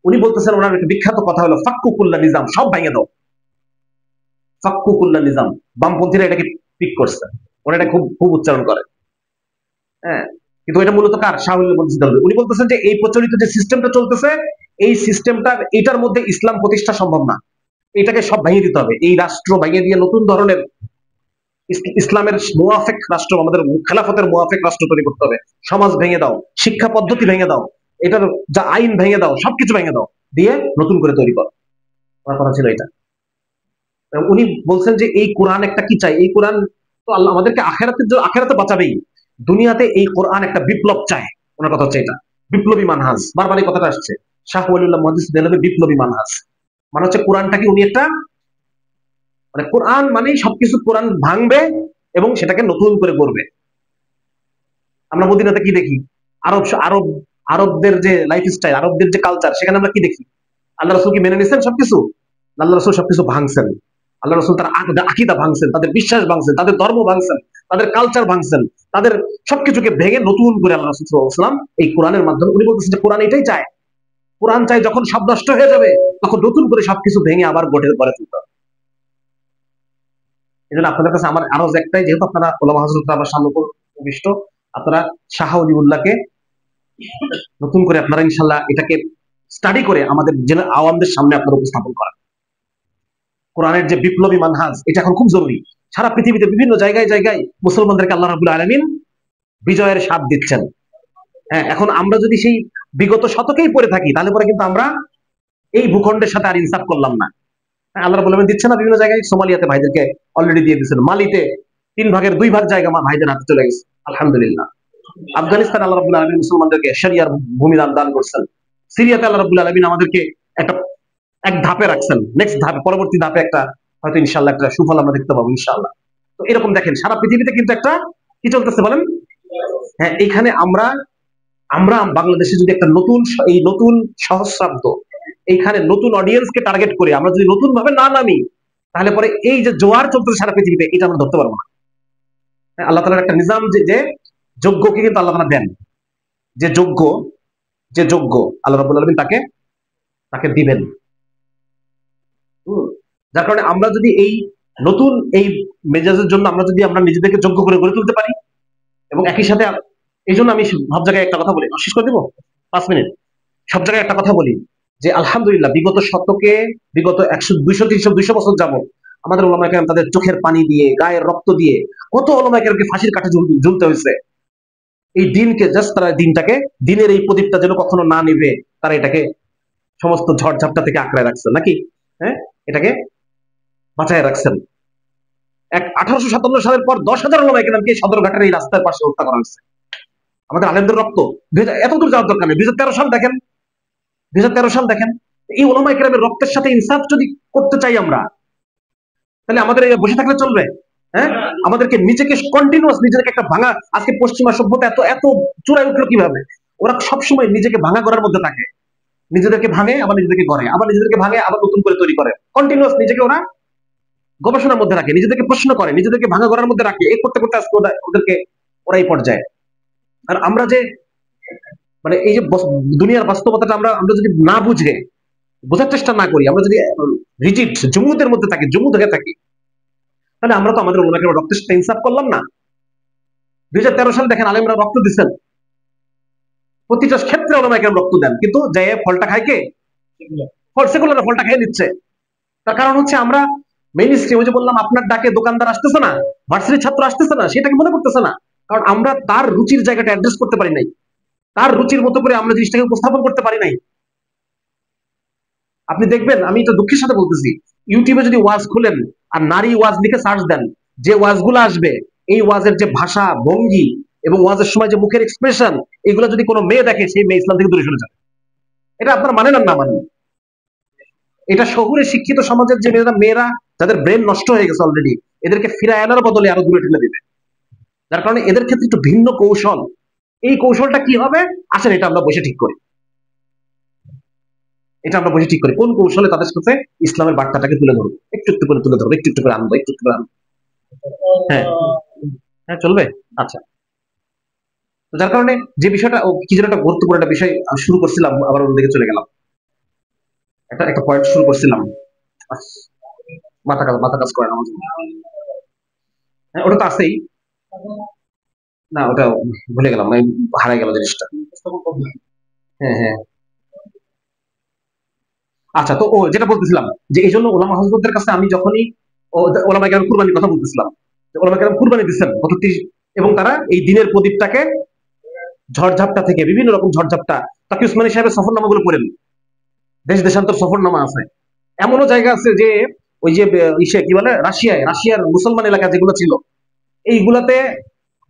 উনি বলতেছেন, ওনার একটা বিখ্যাত কথা হলো ফাক্কুকুল্লা নিজাম, সব ভেঙে দাও। ফাক্কুকুল্লা নিজাম, বামপন্থীরা এটাকে পিক করছে, ওরা এটা খুব খুব উচ্চারণ করে। হ্যাঁ, কিন্তু এটা মূলত কার? শাহুল বলতে হবে। উনি বলতেছেন যে এই প্রচলিত যে সিস্টেমটা চলতেছে, এই সিস্টেমটা, এটার মধ্যে ইসলাম প্রতিষ্ঠা সম্ভব না, এটাকে সব ভেঙে দিতে হবে। এই রাষ্ট্র ভেঙে দিয়ে নতুন ধরনের ইসলামের মুওয়াফেক রাষ্ট্র, আমাদের খেলাফতের মুওয়াফেক রাষ্ট্র তৈরি করতে হবে। সমাজ ভেঙে দাও, শিক্ষা পদ্ধতি ভেঙে দাও, এটার যা আইন ভেঙে দাও, সবকিছু ভেঙে দাও, দিয়ে নতুন করে তৈরি করো। আমার কথা ছিল এটা। উনি বলছেন যে এই কোরআন একটা কি চাই, এই কোরআন তো আল্লাহ আমাদেরকে আখেরাতের জন্য, আখেরাতে বাঁচাবেই, দুনিয়াতে এই কোরআন একটা বিপ্লব চায়। ওনার কথা হচ্ছে এটা, বিপ্লবী মানহাজ, বারবার এই কথাটা আসছে। শাহ ওয়ালিউল্লাহ মুহাদ্দিস দেহলভী বিপ্লবী মানহাজ মানে হচ্ছে কোরআনটাকে উনি একটা, মানে কোরআন মানেই সবকিছু, কোরআন ভাঙবে এবং সেটাকে নতুন করে গড়বে। আমরা মদিনাতে কি দেখি? আরব আরব আরবদের যে লাইফ স্টাইল, আরবদের যে কালচার, সেখানে আমরা কি দেখি? আল্লাহ রসুল কি মেনে নিচ্ছেন সবকিছু? আল্লাহ রসুল সবকিছু ভাঙছেন। আল্লাহ রসুল তার আকীদা ভাঙছেন, তাদের বিশ্বাস ভাঙছেন, তাদের ধর্ম ভাঙছেন, তাদের কালচার ভাঙছেন, তাদের সবকিছুকে ভেঙে নতুন করে আল্লাহ রসুল সাল্লাল্লাহু আলাইহি ওয়াসাল্লাম এই কোরআনের মাধ্যমে, উনি বলতেছেন যে কোরআন এটাই চায়। কোরআন চাই যখন সব নষ্ট হয়ে যাবে, তখন নতুন করে সবকিছু ভেঙে আবার গড়ে তুলতে হবে। এই জন্য আপনাদের কাছে আমার আরো একটাই, যেহেতু আপনারা ওলামা হযরত আমার সামনে উপবিষ্ট, আপনারা শাহ ওলিউল্লাহকে নতুন করে আপনারা ইনশাল্লাহ এটাকে স্টাডি করে আমাদের আওয়ামদের সামনে আপনারা উপস্থাপন করেন। কোরআনের যে বিপ্লবী মানহাজ, এটা এখন খুব জরুরি। সারা পৃথিবীতে বিভিন্ন জায়গায় জায়গায় মুসলমানদেরকে আল্লাহ রাব্বুল আলামিন বিজয়ের স্বাদ দিচ্ছেন। হ্যাঁ, এখন আমরা যদি সেই বিগত শতকেই পড়ে থাকি, তাহলে পরে কিন্তু আমরা এই ভূখণ্ডের সাথে আর ইনসাফ করলাম না। আল্লাহ রাব্বুল আলামিন দিচ্ছেন না বিভিন্ন জায়গায়, সোমালিয়াতে ভাইদেরকে অলরেডি দিয়ে দিচ্ছেন, মালিতে 3/2 জায়গা ভাইদের হাতে চলে গেছে, আলহামদুলিল্লাহ। আফগানিস্তান আল্লাহ রাব্বুল আলামিন মুসলমানদেরকে শরিয়ার ভূমি দান করছেন। সিরিয়াতে আল্লাহ রাব্বুল আলামিন আমাদেরকে একটা এক ধাপে রাখছেন, নেক্সট ধাপে, পরবর্তী ধাপে একটা হয়তো ইনশাআল্লাহ একটা সুফল আমরা দেখতে পাবো ইনশাআল্লাহ। তো এরকম দেখেন সারা পৃথিবীতে কিন্তু একটা কি চলতেছে বলেন? হ্যাঁ, এখানে আমরা আমরা বাংলাদেশে যদি একটা নতুন, এই নতুন সহস্রাব্দ, এইখানে নতুন অডিয়েন্সকে টার্গেট করে আমরা যদি নতুন ভাবে না নামি, তাহলে পরে এই যে জোয়ার চলতেছে সারা পৃথিবীতে, এটা আমরা ধরতে পারবো না। আল্লাহ তাআলার একটা নিজাম, যে যোগ্যকে কিন্তু আল্লাহ তাআলা দেন, যে যোগ্য, যে যোগ্য আল্লাহ রাব্বুল আলামিন তাকে তাকে দিবেন। যার কারণে আমরা যদি এই নতুন এই মেজাজের জন্য আমরা নিজেদেরকে যোগ্য করে গড়ে তুলতে পারি, এবং একই সাথে এই জন্য আমি সব জায়গায় একটা কথা বলি, শেষ করে দিব 5 মিনিট, সব জায়গায় একটা কথা বলি যে আলহামদুলিল্লাহ বিগত শতকে, বিগত 100, 200, 300, 200 বছর যাবত আমাদের ওলামায়ে কেরাম তাদের চোখের পানি দিয়ে, গায়ের রক্ত দিয়ে কত ওলামায়ে কেরামকে ফাঁসির কাঠে ঝুলতে হয়েছে। এই দিনকে জাস্ট তারা দিনটাকে, দিনের এই প্রদীপটা যেন কখনো না নিবে, তারা এটাকে সমস্ত ঝড়ঝাপটা থেকে আঁকড়ায় রাখছেন নাকি? হ্যাঁ, এটাকে বাঁচায় রাখছেন। 1857 সালের পর 10,000 ওলামায়ে কেরামকে সদরঘাটের এই রাস্তার পাশে হত্যা করা হয়েছে। আমাদের আলেমদের রক্ত, এত দূর যাওয়ার দরকার নেই। 2013 সাল দেখেন, 2013 সাল দেখেন, এই ওলামায়ে কেরামের রক্তের সাথে ইনসাফ যদি করতে চাই আমরা, তাহলে আমাদের বসে থাকলে চলবে? হ্যাঁ, আমাদেরকে নিজেকে কন্টিনিউয়াস, নিজেকে একটা ভাঙা, আজকে পশ্চিমা সভ্যতা এত এত চূড়ায় উঠলো কিভাবে? ওরা সবসময় নিজেকে ভাঙা করার মধ্যে থাকে, নিজেদেরকে ভাঙে, আবার নিজেদেরকে গড়ে, আবার নিজেদেরকে ভাঙে, আবার নতুন করে তৈরি করে, কন্টিনিউয়াস নিজেকে ওরা গবেষণার মধ্যে রাখে, নিজেদেরকে প্রশ্ন করে, নিজেদেরকে ভাঙা করার মধ্যে রাখে। এই করতে করতে আজকে ওদেরকে ওরা এই পর্যায়ে। আর আমরা যে, মানে এই যে দুনিয়ার বাস্তবতাটা আমরা আমরা যদি না বুঝে, বোঝার চেষ্টা না করি, আমরা যদি রিজিড জমুদের মধ্যে থাকি, জমুদ হয়ে থাকি, তাহলে আমরা তো আমাদের ওনাকে রক্তের সাথে ইনসাফ করলাম না। 2013 সাল দেখেন, আলেমরা রক্ত দিচ্ছেন, প্রতিটা ক্ষেত্রে ওলামায়ে কেরাম রক্ত দেন, কিন্তু যে ফলটা খায় কে? সেকুলাররা ফলটা খেয়ে নিচ্ছে। তার কারণ হচ্ছে আমরা মেইন স্ট্রিম, ওই যে বললাম আপনার ডাকে দোকানদার আসতেছে না, ভার্সিটির ছাত্র আসতেছে না, সেটাকে মনে করতেছে না, কারণ আমরা তার রুচির জায়গাটা অ্যাড্রেস করতে পারি নাই, তার রুচির মতো করে আমরা জিনিসটাকে উপস্থাপন করতে পারি নাই। আপনি দেখবেন, আমি এটা দুঃখের সাথে বলতেছি, ইউটিউবে যদি ওয়াজ খুলেন আর নারী ওয়াজ লিখে সার্চ দেন, যে ওয়াজগুলো আসবে, এই ওয়াজের যে ভাষা ভঙ্গি এবং ওয়াজের সময় যে মুখের এক্সপ্রেশন, এগুলো যদি কোনো মেয়ে দেখে, সেই মেয়ে ইসলাম থেকে দূরে সরে যাবে। এটা আপনারা মানেন আর না মানেন, এটা শহুরে শিক্ষিত সমাজের যে মেয়েরা যাদের ব্রেন নষ্ট হয়ে গেছে অলরেডি, এদেরকে ফিরায় আনার বদলে আরো দূরে ঠেলে দিবে। যার কারণে এদের ক্ষেত্রে একটু ভিন্ন কৌশল। এই কৌশলটা কি হবে? আসেন এটা আমরা বসে ঠিক করি, এটা আমরা বসে ঠিক করি কোন কৌশলে তাদের সাথে ইসলামের বার্তাটাকে তুলে ধরবো, একটু একটু করে তুলে ধরবো, একটু একটু করে আনবো, একটু একটু করে আনবো। হ্যাঁ, হ্যাঁ, চলবে। আচ্ছা, তো যার কারণে যে বিষয়টা কি যেন একটা গুরুত্বপূর্ণ একটা বিষয় শুরু করছিলাম, আবার ওদিকে চলে গেলাম। একটা একটা পয়েন্ট শুরু করছিলাম, মাথা কাজ করে না আমার জন্য। হ্যাঁ, ওটা তো আছেই। না, ওটা ভুলে গেলাম, মানে হারাই গেল জিনিসটা। হ্যাঁ, হ্যাঁ। আচ্ছা, তো ও যেটা বলতেছিলাম, যে এই জন্য ওলামা হজরতদের কাছে আমি যখনই ওলামা কেরাম কুরবানির কথা বলতেছিলাম, ওলামা কেরাম কুরবানি দিচ্ছেন কত 30, এবং তারা এই দিনের প্রদীপটাকে ঝড়ঝাপটা থেকে, বিভিন্ন রকম ঝড়ঝাপটা, তাকে উসমানী সাহেবের সফরনামাগুলো পড়েন, দেশ দেশান্তর সফরনামা আছে। এমনও জায়গা আছে যে ওই যে ইসে কি বলে, রাশিয়ার মুসলমান এলাকা যেগুলো ছিল, এইগুলাতে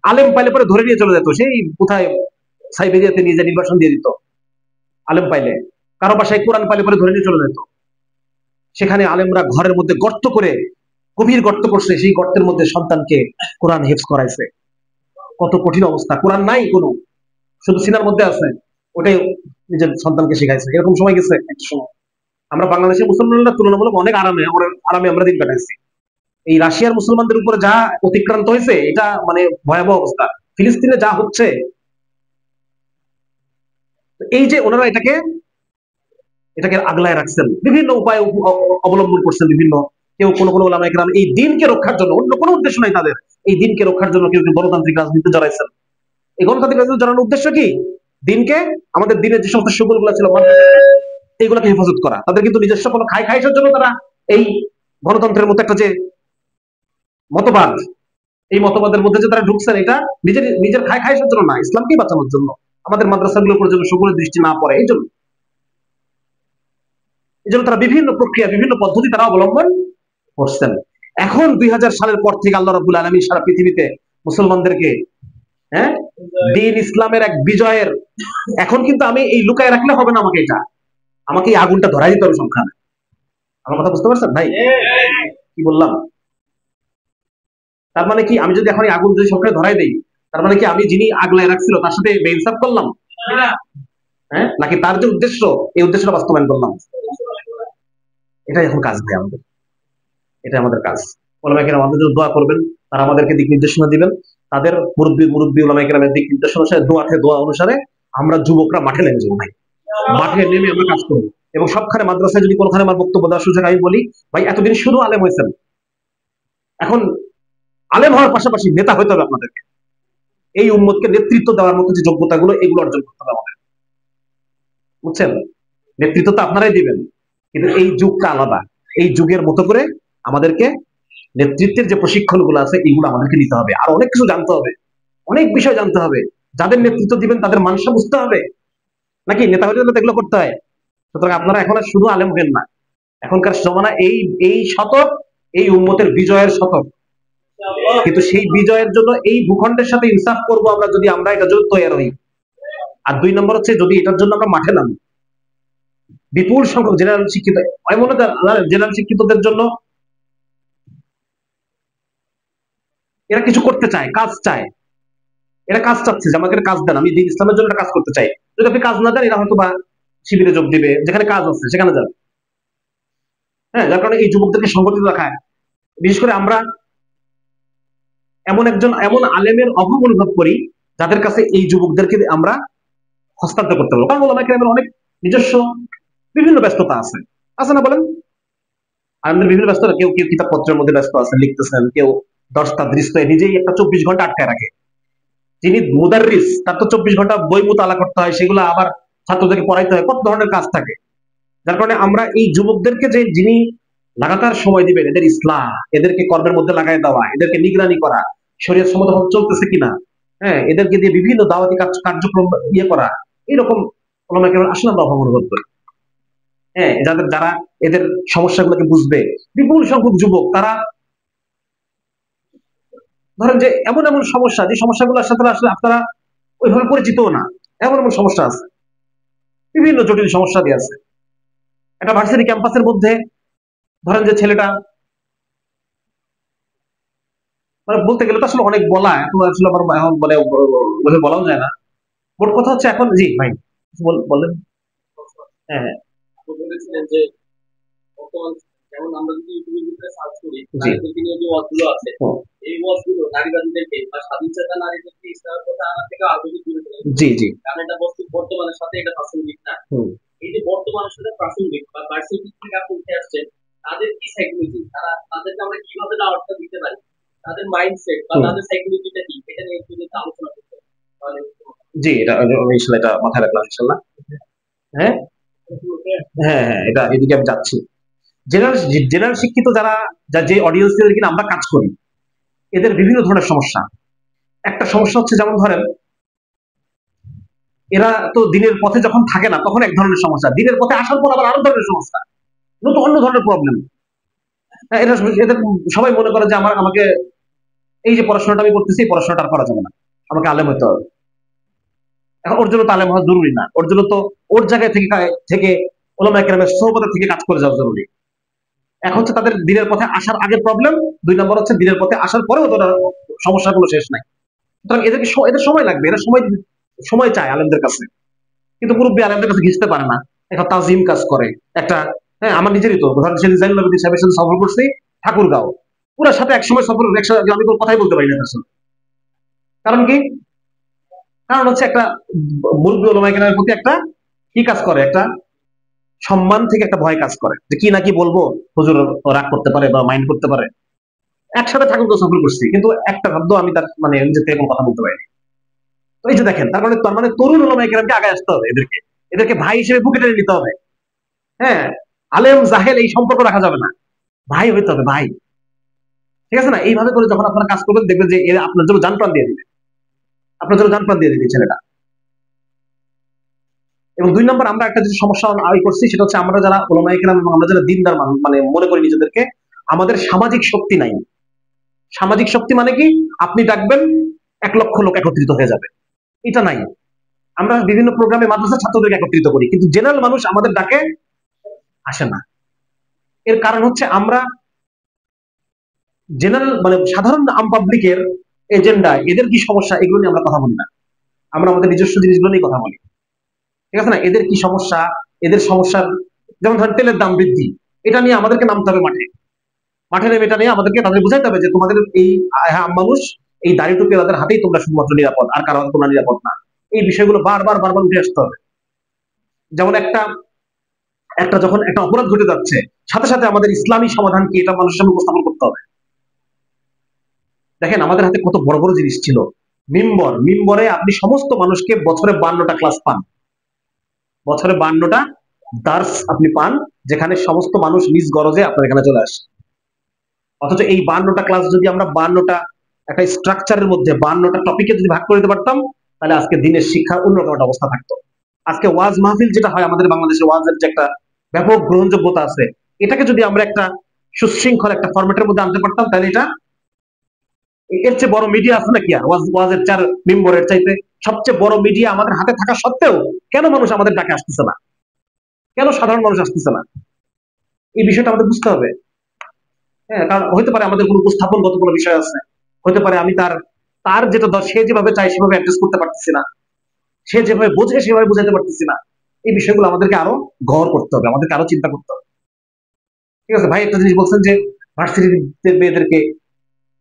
আলেম পাইলে পরে ধরে নিয়ে চলে যেত, সেই কোথায় সাইবেরিয়াতে নিয়ে যে নির্বাসন দিয়ে দিত আলেম পাইলে। কারো বাসায় কোরআন পাইলে পরে ধরে নিয়ে চলে যেত। সেখানে আলেমরা ঘরের মধ্যে গর্ত করে, গভীর গর্ত করছে, সেই গর্তের মধ্যে সন্তানকে কোরআন হেফজ করাইছে। কত কঠিন অবস্থা, কোরআন নাই কোনো, শুধু সিনার মধ্যে আছে, ওটাই নিজের সন্তানকে শিখাইছে। এরকম সময় গেছে একটা সময়। আমরা বাংলাদেশের মুসলমানরা তুলনামূলক অনেক আরামে আমরা দিন কাটাইছি। এই রাশিয়ার মুসলমানদের উপরে যা অতিক্রান্ত হয়েছে, এটা মানে ভয়াবহ অবস্থা। ফিলিস্তিনে যা হচ্ছে, এই যে ওনারা এটাকে এটাকে আগলায় রাখছেন, বিভিন্ন উপায় অবলম্বন করছেন, বিভিন্ন কেউ কোনো কোনো ওলামা একরাম এই দিনকে রক্ষার জন্য, অন্য কোনো উদ্দেশ্য নাই তাদের, এই দিনকে রক্ষার জন্য কেউ কেউ গণতান্ত্রিক রাজনীতি জড়াইছেন। এই গণতান্ত্রিক রাজনীতি জড়ানোর উদ্দেশ্য কি? দিনকে, আমাদের দিনের যে সমস্ত সুগুল গুলো ছিল এইগুলোকে হেফাজত করা। তাদের কিন্তু নিজস্ব কোনো খাইশের জন্য তারা এই গণতন্ত্রের মতো একটা যে মতবাদ, এই মতবাদের মধ্যে যে তারা ঢুকছেন, এটা নিজের নিজের খাইশের জন্য না, ইসলামকেই বাঁচানোর জন্য, আমাদের মাদ্রাসাগুলোর উপর যেন সকলের দৃষ্টি না পড়ে, এই জন্য তারা বিভিন্ন প্রক্রিয়া, বিভিন্ন পদ্ধতি তারা অবলম্বন করছেন। এখন 2000 সালের পর থেকে আল্লাহ রাব্বুল আলামিন সারা পৃথিবীতে মুসলমানদেরকে, হ্যাঁ, দিন ইসলামের এক বিজয়ের, এখন কিন্তু আমি এই লুকায় রাখলে হবে না, আমাকে এটা, আমাকে এই আগুনটা ধরাই দিতে হবে সংখ্যানে। আমার কথা বুঝতে পারছেন ভাই? কি বললাম? তার মানে কি, আমি যদি এখন এই আগুন যদি সংখ্যায় ধরাই দেই, তার মানে কি আমি যিনি আগলায় রাখছিল তার সাথে বেইনসাফ করলাম? হ্যাঁ, নাকি তার যে উদ্দেশ্য, এই উদ্দেশ্যটা বাস্তবায়ন করলাম? এটাই এখন কাজ ভাই আমাদের, এটা আমাদের কাজ। ওলামায়ে কেরাম আমাদের জন্য দোয়া করবেন, তারা আমাদেরকে দিক নির্দেশনা দিবেন। তাদের মুরব্বী ওলামায়ে কেরামের দিক নির্দেশনা অনুসারে, দোয়া অনুসারে আমরা যুবকরা মাঠে নেমে যাবো ভাই। মাঠে নেমে আমরা কাজ করবো। এবং সবখানে মাদ্রাসায় যদি কোনখানে আমার বক্তব্য দেওয়ার সুযোগ আমি বলি, ভাই এতদিন শুধু আলেম হয়েছেন, এখন আলেম হওয়ার পাশাপাশি নেতা হইতে হবে আপনাদেরকে। এই উম্মতকে নেতৃত্ব দেওয়ার মতো যে যোগ্যতাগুলো, এগুলো অর্জন করতে হবে আমাদের, বুঝছেন? নেতৃত্ব তো আপনারাই দিবেন, কিন্তু এই যুগটা আলাদা। এই যুগের মতো করে আমাদেরকে নেতৃত্বের যে প্রশিক্ষণ গুলো আছে, এগুলো আমাদেরকে নিতে হবে। আর অনেক কিছু জানতে হবে, অনেক বিষয় জানতে হবে। যাদের নেতৃত্ব দিবেন তাদের মানুষটা বুঝতে হবে, নাকি নেতা হইতে হলে এগুলো করতে হয়। সুতরাং আপনারা এখন আর শুধু আলেম হবেন না, এখনকার জমানা এই এই শতক, এই উম্মতের বিজয়ের শতক। কিন্তু সেই বিজয়ের জন্য এই ভূখণ্ডের সাথে ইনসাফ করবো আমরা, যদি আমরা এটার জন্য তৈরি হই। আর 2 নম্বর হচ্ছে, যদি এটার জন্য আমরা মাঠে নামি, বিপুল সংখ্যক জেনারেল শিক্ষিত, এমন জেনারেল শিক্ষিতদের জন্য এরা কিছু করতে চায়, কাজ চায়, এরা কাজ চাচ্ছে যে আমাকে কাজ দেন, আমি দিন ইসলামের জন্য কাজ করতে চাই। যদি আপনি কাজ না দেন, এরা হয়তো বা শিবিরে যোগ দিবে, যেখানে কাজ আছে সেখানে যাবে। হ্যাঁ, যার কারণে এই যুবকদেরকে সংগঠিত রাখা, বিশেষ করে আমরা এমন আলেমের অভাব অনুভব করি, যাদের কাছে এই যুবকদেরকে আমরা হস্তান্তর করতে পারবো। কারণ ওলামায়ে কেরামের অনেক নিজস্ব বিভিন্ন ব্যস্ততা আছে, আছে না বলেন? আমাদের বিভিন্ন ব্যস্ততা, কেউ কেউ কিতাব পত্রের মধ্যে ব্যস্ত আছেন, লিখতেছেন, কেউ দশটা দৃশ্য নিজেই একটা 24 ঘন্টা আটকায় রাখে। যিনি মুদাররিস, তার তো 24 ঘন্টা বই মুতালা করতে হয়, সেগুলো আবার ছাত্রদেরকে পড়াইতে হয়, কত ধরনের কাজ থাকে। যার কারণে আমরা এই যুবকদেরকে, যে যিনি লাগাতার সময় দিবেন এদের ইসলাহ, এদেরকে কর্মের মধ্যে লাগাই দেওয়া, এদেরকে নিগরানি করা, শরীয়ত সম্মতভাবে চলতেছে কিনা, হ্যাঁ, এদেরকে দিয়ে বিভিন্ন দাওয়াতি কার্যক্রম করা, এরকম ওলামায়ে কেরাম আসলে আমরা অভাব অনুভব করি। হ্যাঁ, যারা এদের সমস্যাগুলোকে বুঝবে, বিপুল সংখ্যক যুবক, তারা ধরেন যে এমন এমন সমস্যা, যে সমস্যাগুলোর সাথে আসলে আপনারা ওইভাবে পরিচিতও না, এমন এমন সমস্যা আছে, বিভিন্ন জটিল সমস্যা দিয়ে আছে। একটা ভার্সিটি ক্যাম্পাসের মধ্যে ধরেন যে ছেলেটা, মানে বলতে গেলে তো আসলে অনেক বলা, এত আসলে আমার এখন বলে বলাও যায় না। মোট কথা হচ্ছে, এখন জি ভাই বলেন। হ্যাঁ, হ্যাঁ। যেমন আমরা যদি ইউটিউবের ভিতরে সার্চ করি জি। নারীদেরকে নিয়ে যে ওয়াজগুলো আছে, হুম, এই ওয়াজগুলো নারীবাদীদেরকে বা স্বাধীনচেতা নারীদেরকে ইসলামের কথা আনা থেকে আরো বেশি দূরে চলে জি যাচ্ছে। জি। কারণ এটা বর্তমানের সাথে এটা প্রাসঙ্গিক না। হুম, এই যে বর্তমানের সাথে প্রাসঙ্গিক বা ভার্সিটি থেকে আপনি উঠে আসছেন, তাদের কি সাইকোলজি, তাদেরকে আমরা কিভাবে দাওয়াতটা দিতে পারি, তাদের মাইন্ডসেট বা হুম। তাদের সাইকোলজিটা কি, এটা নিয়ে একটু যদি আলোচনা করতে পারি, তাহলে জি, এটা ইনশাল্লাহ এটা মাথায় রাখলাম ইনশাল্লাহ। হ্যাঁ হ্যাঁ হ্যাঁ, এটা এদিকে আমি যাচ্ছি। জেনারেল জেনারেল শিক্ষিত যারা, যে অডিয়েন্সদের কিনা আমরা কাজ করি, এদের বিভিন্ন ধরনের সমস্যা। একটা সমস্যা হচ্ছে, যেমন ধরেন, এরা তো দিনের পথে যখন থাকে না তখন এক ধরনের সমস্যা, দিনের পথে আসার পর আবার আরো ধরনের সমস্যা, নতুন অন্য ধরনের প্রবলেম। এরা এদের সবাই মনে করে যে আমাকে এই যে পড়াশোনাটা আমি করতেছি, এই পড়াশোনাটা আর করা যাবে না, আমাকে আলেম হতে হবে। এখন ওর জন্য তো আলেম হওয়া জরুরি না, ওর জন্য তো ওর জায়গায় থেকে থেকে ওলামায়ে কেরামের সোহবতে থেকে কাজ করে যাওয়া জরুরি। এক হচ্ছে তাদের দিনের পথে আসার আগের প্রবলেম, দুই নম্বর হচ্ছে দিনের পথে আসার পরেও তো সমস্যাগুলো শেষ নাই। সুতরাং এদেরকে এদের সময় লাগবে, এরা সময় সময় চায় আলেমদের কাছে, কিন্তু মুরব্বী আলেমদের কাছে ঘিসতে পারে না। একটা তাজিম কাজ করে একটা। হ্যাঁ, আমার নিজেরই তো ধরেন সেদিন জাইনুল আবেদিন সাহেবের সাথে সফর করছি ঠাকুরগাঁও, পুরো সাথে একসময় সফর, একসাথে আমি কোনো কথাই বলতে পারি না তার সাথে। কারণ কি? কারণ হচ্ছে একটা মুরব্বী ওলামায়ে কেরামের প্রতি একটা কি কাজ করে, একটা সম্মান থেকে একটা ভয় কাজ করে, যে কি না কি বলবো, হুজুর রাগ করতে পারে বা মাইন্ড করতে পারে। একসাথে ঠাকুরগাঁও সফর করছি, কিন্তু একটা শব্দ আমি তার মানে নিজের থেকে কোনো কথা বলতে পারিনি। তো এই যে দেখেন, তার মানে তরুণ ওলামায়ে কেরামকে আগে আসতে হবে, এদেরকে এদেরকে ভাই হিসেবে বুকে টেনে নিতে হবে। হ্যাঁ, আলেম জাহেল এই সম্পর্ক রাখা যাবে না, ভাই হইতে হবে ভাই। ঠিক আছে না? এইভাবে করে যখন আপনারা কাজ করবেন, দেখবেন যে এরা আপনার জন্য জান প্রাণ দিয়ে দিবে, আপনার জন্য জান প্রাণ দিয়ে দিবে এই ছেলেটা। এবং দুই নম্বর, আমরা একটা যে সমস্যা আই করছি, সেটা হচ্ছে আমরা যারা ওলামায়ে কেরাম এবং আমরা যারা দিনদার মানুষ, মানে মনে করি নিজেদেরকে, আমাদের সামাজিক শক্তি নাই। সামাজিক শক্তি মানে কি? আপনি ডাকবেন, 1 লক্ষ লোক একত্রিত হয়ে যাবে, এটা নাই। আমরা বিভিন্ন প্রোগ্রামে মাদ্রাসার ছাত্রদেরকে একত্রিত করি, কিন্তু জেনারেল মানুষ আমাদের ডাকে আসে না। এর কারণ হচ্ছে আমরা জেনারেল মানে সাধারণ আম পাবলিকের এজেন্ডা, এদের কি সমস্যা, এগুলো নিয়ে আমরা কথা বলি না। আমরা আমাদের নিজস্ব জিনিসগুলো নিয়ে কথা বলি। ঠিক আছে না? এদের কি সমস্যা, এদের সমস্যার, যেমন ধরেন তেলের দাম বৃদ্ধি, এটা নিয়ে আমাদেরকে নামতে হবে মাঠে। মাঠে নেমে এটা নিয়ে আমাদেরকে তাদের বুঝাইতে হবে যে তোমাদের এই মানুষ, এই দাড়ি টুপি তাদের হাতেই তোমরা শুধুমাত্র নিরাপদ, আর কারো হাতে তোমরা নিরাপদ না। এই বিষয়গুলো বারবার বারবার উঠে আসতে হবে। যেমন একটা একটা যখন একটা অপরাধ ঘটে যাচ্ছে, সাথে সাথে আমাদের ইসলামী সমাধান কি, এটা মানুষের সামনে উপস্থাপন করতে হবে। দেখেন আমাদের হাতে কত বড় বড় জিনিস ছিল। মিম্বরে আপনি সমস্ত মানুষকে বছরে 52টা ক্লাস পান, বছরে 52টা দার্স আপনি পান, যেখানে সমস্ত মানুষ নিজ গরজে আপনার এখানে চলে আসে। অথচ এই 52টা ক্লাস যদি আমরা 52টা একটা স্ট্রাকচারের মধ্যে 52টা টপিকে যদি ভাগ করে দিতে পারতাম, তাহলে আজকে দিনের শিক্ষার অন্যরকম একটা অবস্থা থাকতো। আজকে ওয়াজ মাহফিল যেটা হয় আমাদের বাংলাদেশে, ওয়াজের যে একটা ব্যাপক গ্রহণযোগ্যতা আছে, এটাকে যদি আমরা একটা সুশৃঙ্খল একটা ফরম্যাটের মধ্যে আনতে পারতাম, তাহলে এটা, এর চেয়ে বড় মিডিয়া আছে নাকি আর? ওয়াজের 4 মেম্বরের চাইতে সবচেয়ে বড় মিডিয়া আমাদের হাতে থাকা সত্ত্বেও কেন মানুষ আমাদের ডাকে আসতেছে না? কেন সাধারণ মানুষ আসতেছে না? এই বিষয়টা আমাদের বুঝতে হবে। হ্যাঁ, কারণ হতে পারে আমাদের কোনো উপস্থাপনগত কোনো বিষয় আছে, হতে পারে আমি তার তার যেটা সে যেভাবে চায় সেভাবে অ্যাড্রেস করতে পারতেছি না, সে যেভাবে বোঝে সেভাবে বোঝাতে পারতেছি না। এই বিষয়গুলো আমাদেরকে আরো গড় করতে হবে, আমাদেরকে আরো চিন্তা করতে হবে। ঠিক আছে ভাই, একটা জিনিস বলছেন যে ভার্সিটির মেয়েদেরকে,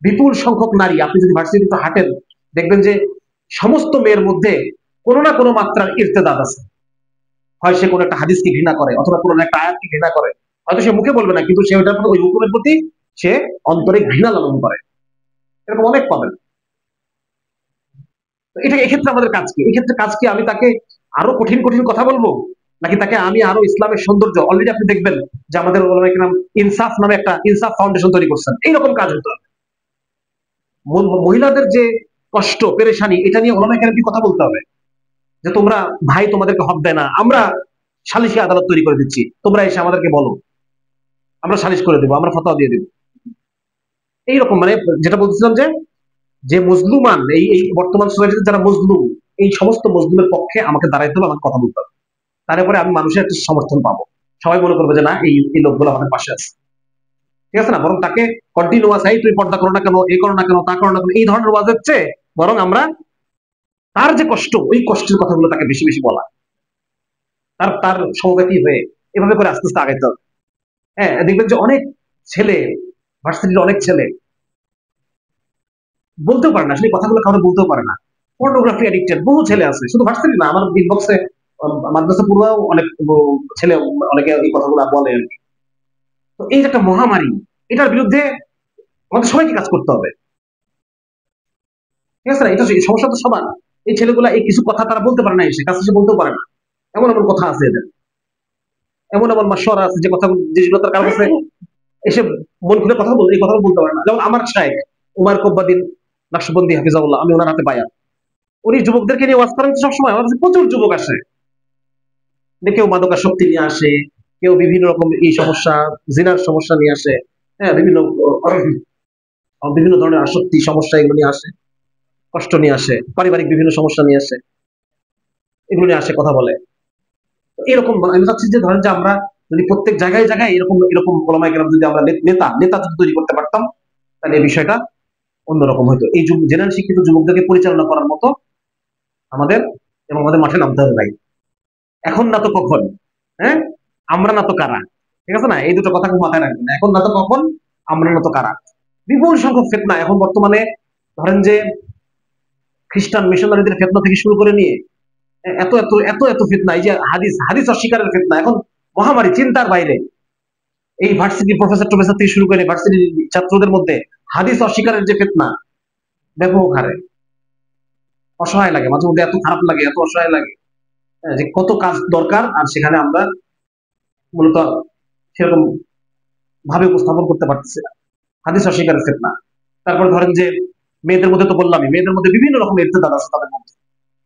বিপুল সংখ্যক নারী, আপনি যদি ভার্সিটিতে হাঁটেন, দেখবেন যে সমস্ত মেয়ের মধ্যে কোনো না কোনো মাত্রার ইর্তেদাদ আছে। হয় সে কোনো একটা হাদিসকে ঘৃণা করে, অথবা কোনো একটা আয়াতকে ঘৃণা করে। হয়তো সে মুখে বলবে না, কিন্তু সে ওইটার ওই হুকুমের প্রতি সে অন্তরে ঘৃণা লালন করে। এরকম অনেক পাবেন। তো এটা এক্ষেত্রে আমাদের কাজ কি? এক্ষেত্রে কাজ কি? আমি তাকে আরো কঠিন কঠিন কথা বলবো, নাকি তাকে আমি আরো ইসলামের সৌন্দর্য, অলরেডি আপনি দেখবেন যে আমাদের ওলামায়ে কেরাম ইনসাফ নামে একটা ইনসাফ ফাউন্ডেশন তৈরি করছেন, এইরকম কাজ হতো। মহিলাদের যে কষ্ট পেরেশানি, এটা নিয়ে ওলামায়ে কেরামকে কথা বলতে হবে, যে তোমরা ভাই তোমাদেরকে হক দেয় না, আমরা সালিশি আদালত তৈরি করে দিচ্ছি, তোমরা এসে আমাদেরকে বলো, আমরা সালিশ করে দেবো, আমরা ফতোয়া দিয়ে দেবো। এইরকম মানে যেটা বলছিলাম যে, যে মজলুমান, এই বর্তমান সোসাইটিতে যারা মজলুম, এই সমস্ত মজলুমের পক্ষে আমাকে দাঁড়াইতে হবে, আমাকে কথা বলতে হবে। তারপরে আমি মানুষের একটা সমর্থন পাবো, সবাই মনে করবে যে না, এই লোকগুলো আমাদের পাশে আছে। ঠিক আছে না? বরং তাকে কন্টিনিউয়াস, এই তুই পর্দা করো না কেন, এই করো না কেন, তা করো না কেন, এই ধরনের ওয়াজের চেয়ে বরং আমরা তার যে কষ্ট, ওই কষ্টের কথাগুলো তাকে বেশি বেশি বলা, তার তার সমব্যথী হয়ে এভাবে করে আস্তে আস্তে আগাইতে হবে। হ্যাঁ, দেখবেন যে অনেক ছেলে, ভার্সিটির অনেক ছেলে বলতেও পারে না, আসলে এই কথাগুলো কারো বলতেও পারে না, পর্নোগ্রাফি অ্যাডিক্টেড বহু ছেলে আছে, শুধু ভার্সিটি না, আমার ইনবক্সে মাদ্রাসা পড়ুয়াও অনেক ছেলে, অনেকে এই কথাগুলো বলে আর কি। তো এই যে একটা মহামারী, এটার বিরুদ্ধে আমাদের সবাইকে কাজ করতে হবে, ঠিক আছে না? এটা সমস্যা তো সবার। এই ছেলেগুলা এই কিছু কথা তারা বলতে পারে না, এসে কাছে এসে বলতেও পারে না, এমন এমন কথা আছে এদের, এমন এমন মাসওয়ারা আছে যে কথা, যেগুলো তার কারো কাছে এসে মন খুলে কথা বলতে, এই কথা বলতে পারে না। যেমন আমার শায়েখ উমার কব্বাদিন নকশবন্দি হাফিজাউল্লাহ, আমি ওনার হাতে বায়াত, উনি যুবকদেরকে নিয়ে ওয়াজ করেন তো সবসময়, আমার কাছে প্রচুর যুবক আসে, কেউ মাদকাসক্তি নিয়ে আসে, কেউ বিভিন্ন রকম এই সমস্যা, জিনার সমস্যা নিয়ে আসে, হ্যাঁ, বিভিন্ন ধরনের আসক্তি সমস্যা এগুলো নিয়ে আসে, কষ্ট নিয়ে আসে, পারিবারিক বিভিন্ন সমস্যা নিয়ে আসে, এগুলো নিয়ে আসে কথা বলে। তো এরকম আমি চাচ্ছি যে ধরেন যে আমরা যদি প্রত্যেক জায়গায় জায়গায় এরকম এরকম ওলামায়ে কেরাম যদি আমরা নেতা নেতা যদি তৈরি করতে পারতাম, তাহলে এই বিষয়টা অন্যরকম হতো। এই জেনারেল শিক্ষিত যুবকদেরকে পরিচালনা করার মতো আমাদের এবং আমাদের মাঠে নামতে হবে ভাই। এখন না তো কখন, হ্যাঁ, আমরা না তো কারা, ঠিক আছে না? এই দুটো কথা খুব মাথায় রাখবেন, এখন না তো কখন, আমরা না তো কারা। বিপুল সংখ্যক ফেতনা এখন বর্তমানে, ধরেন যে খ্রিস্টান মিশনারিদের ফেতনা থেকে শুরু করে নিয়ে এত এত এত এত ফিতনা, এই যে হাদিস হাদিস অস্বীকারের ফিতনা এখন মহামারী, চিন্তার বাইরে। এই ভার্সিটি প্রফেসর টফেসর থেকে শুরু করে ভার্সিটির ছাত্রদের মধ্যে হাদিস অস্বীকারের যে ফিতনা ব্যাপক হারে, অসহায় লাগে মাঝে মধ্যে, এত খারাপ লাগে, এত অসহায় লাগে, যে কত কাজ দরকার আর সেখানে আমরা মূলত সেরকম ভাবে উপস্থাপন করতে পারতেছি না, হাদিস অস্বীকারের ফিতনা। তারপর ধরেন যে মেয়েদের মধ্যে তো বললামই, মেয়েদের মধ্যে বিভিন্ন রকম ইরতেদাদ আছে তাদের মধ্যে।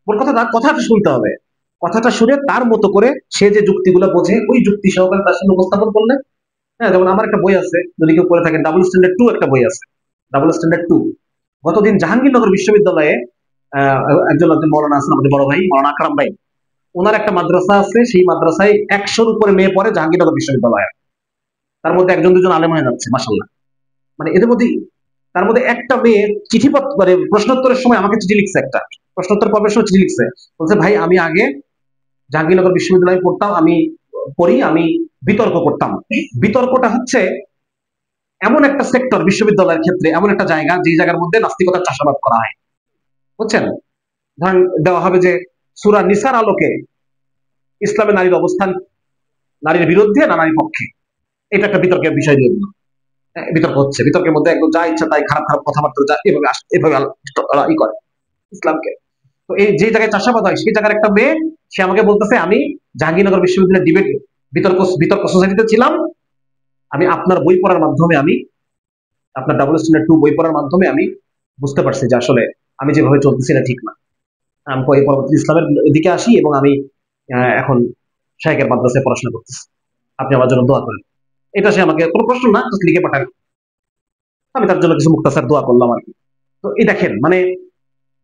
ওর কথাটা শুনতে হবে, কথাটা শুনে তার মতো করে সে যে যুক্তিগুলো বোঝে ওই যুক্তি সহকারে তার সামনে উপস্থাপন করলে, হ্যাঁ, যেমন আমার একটা বই আছে, যদি কেউ করে থাকেন, ডাবল স্ট্যান্ডার্ড টু একটা বই আছে, ডাবল স্ট্যান্ডার্ড টু। গতদিন জাহাঙ্গীরনগর বিশ্ববিদ্যালয়ে আহ, একজন একজন মৌলানা আছেন, আমাদের বড় ভাই মৌলানা আকরাম ভাই, ওনার একটা মাদ্রাসা আছে, সেই মাদ্রাসায় 100-র উপরে মেয়ে পড়ে জাহাঙ্গীরনগর বিশ্ববিদ্যালয়ে, তার মধ্যে একজন দুজন আলেম হয়ে যাচ্ছে মাসাল্লাহ। মানে এদের মধ্যে, তার মধ্যে একটা মেয়ে চিঠিপত্র মানে প্রশ্নোত্তরের সময় আমাকে চিঠি লিখছে, একটা প্রশ্নোত্তর পর্বের সময় চিঠি লিখছে, বলছে ভাই আমি আগে জাহাঙ্গীরনগর বিশ্ববিদ্যালয়ে পড়তাম, আমি বিতর্ক করতাম। বিতর্কটা হচ্ছে এমন একটা সেক্টর বিশ্ববিদ্যালয়ের ক্ষেত্রে, এমন একটা জায়গা যে জায়গার মধ্যে নাস্তিকতার চাষাবাদ করা হয়, বুঝছেন? ধরেন দেওয়া হবে যে সূরা নিসার আলোকে ইসলামে নারীর অবস্থান, নারীর বিরুদ্ধে না নারীর পক্ষে, এটা একটা বিতর্কের বিষয় দিয়ে দিল। বিতর্ক হচ্ছে, বিতর্কের মধ্যে একদম যা ইচ্ছা তাই খারাপ খারাপ কথাবার্তা যা এভাবে এভাবে ই করে ইসলামকে। তো এই যে জায়গায় চাষাবাদ হয় সেই জায়গার একটা মেয়ে, সে আমাকে বলতেছে আমি জাহাঙ্গীরনগর বিশ্ববিদ্যালয়ের ডিবেট বিতর্ক বিতর্ক সোসাইটিতে ছিলাম, আমি আপনার বই পড়ার মাধ্যমে, আমি আপনার ডাবল স্ট্যান্ডার্ড টু বই পড়ার মাধ্যমে আমি বুঝতে পারছি যে আসলে আমি যেভাবে চলতেছি এটা ঠিক না। আমি পরবর্তী ইসলামের দিকে আসি এবং আমি এখন শাইখের মাদ্রাসায় পড়াশোনা করতেছি, আপনি আমার জন্য দোয়া করেন। এটা সে আমাকে কোনো প্রশ্ন না, জাস্ট লিখে পাঠান, আমি তার জন্য কিছু মুক্তাসার দোয়া করলাম আর কি। তো এই দেখেন মানে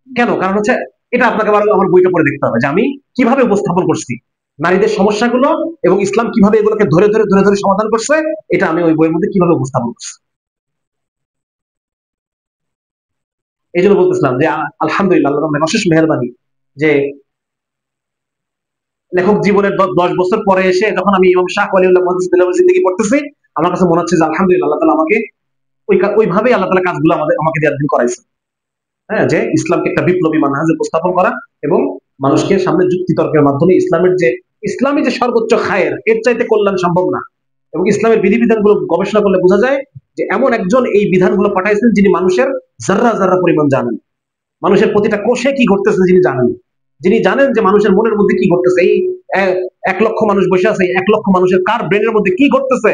কেন, কারণ হচ্ছে এটা আপনাকে আবার আমার বইটা পড়ে দেখতে হবে যে আমি কিভাবে উপস্থাপন করছি নারীদের সমস্যাগুলো, এবং ইসলাম কিভাবে এগুলোকে ধরে ধরে ধরে ধরে সমাধান করছে, এটা আমি ওই বইয়ের মধ্যে কিভাবে উপস্থাপন করছি। এই জন্য বলতেছিলাম যে আলহামদুলিল্লাহ, আল্লাহর অশেষ মেহরবানি যে লেখক জীবনের 10 বছর পরে এসে যখন আমি ইমাম শাহ ওয়ালিউল্লাহ মুহাদ্দিস বিল্লাহ জিন্দেগি পড়তেছি, আমার কাছে মনে হচ্ছে যে আলহামদুলিল্লাহ আল্লাহ তাআলা আমাকে ওইভাবেই আল্লাহ তাআলা কাজগুলো আমাকে দেওয়ার দিন করাইছে। হ্যাঁ, যে ইসলামকে একটা বিপ্লবী মানহাজে উপস্থাপন করা এবং মানুষকে সামনে যুক্তি তর্কের মাধ্যমে ইসলামের যে ইসলামী যে সর্বোচ্চ খায়ের, এর চাইতে কল্যাণ সম্ভব না। এবং ইসলামের বিধিবিধানগুলো গবেষণা করলে বোঝা যায় যে এমন একজন এই বিধানগুলো পাঠাইছেন যিনি মানুষের জাররা জাররা পরিমাণ জানেন, মানুষের প্রতিটা কোষে কি ঘটতেছে যিনি জানেন, যিনি জানেন যে মানুষের মনের মধ্যে কি ঘটতেছে, এই 1 লক্ষ মানুষ বসে আছে, 1 লক্ষ মানুষের কার ব্রেনের মধ্যে কি ঘটতেছে,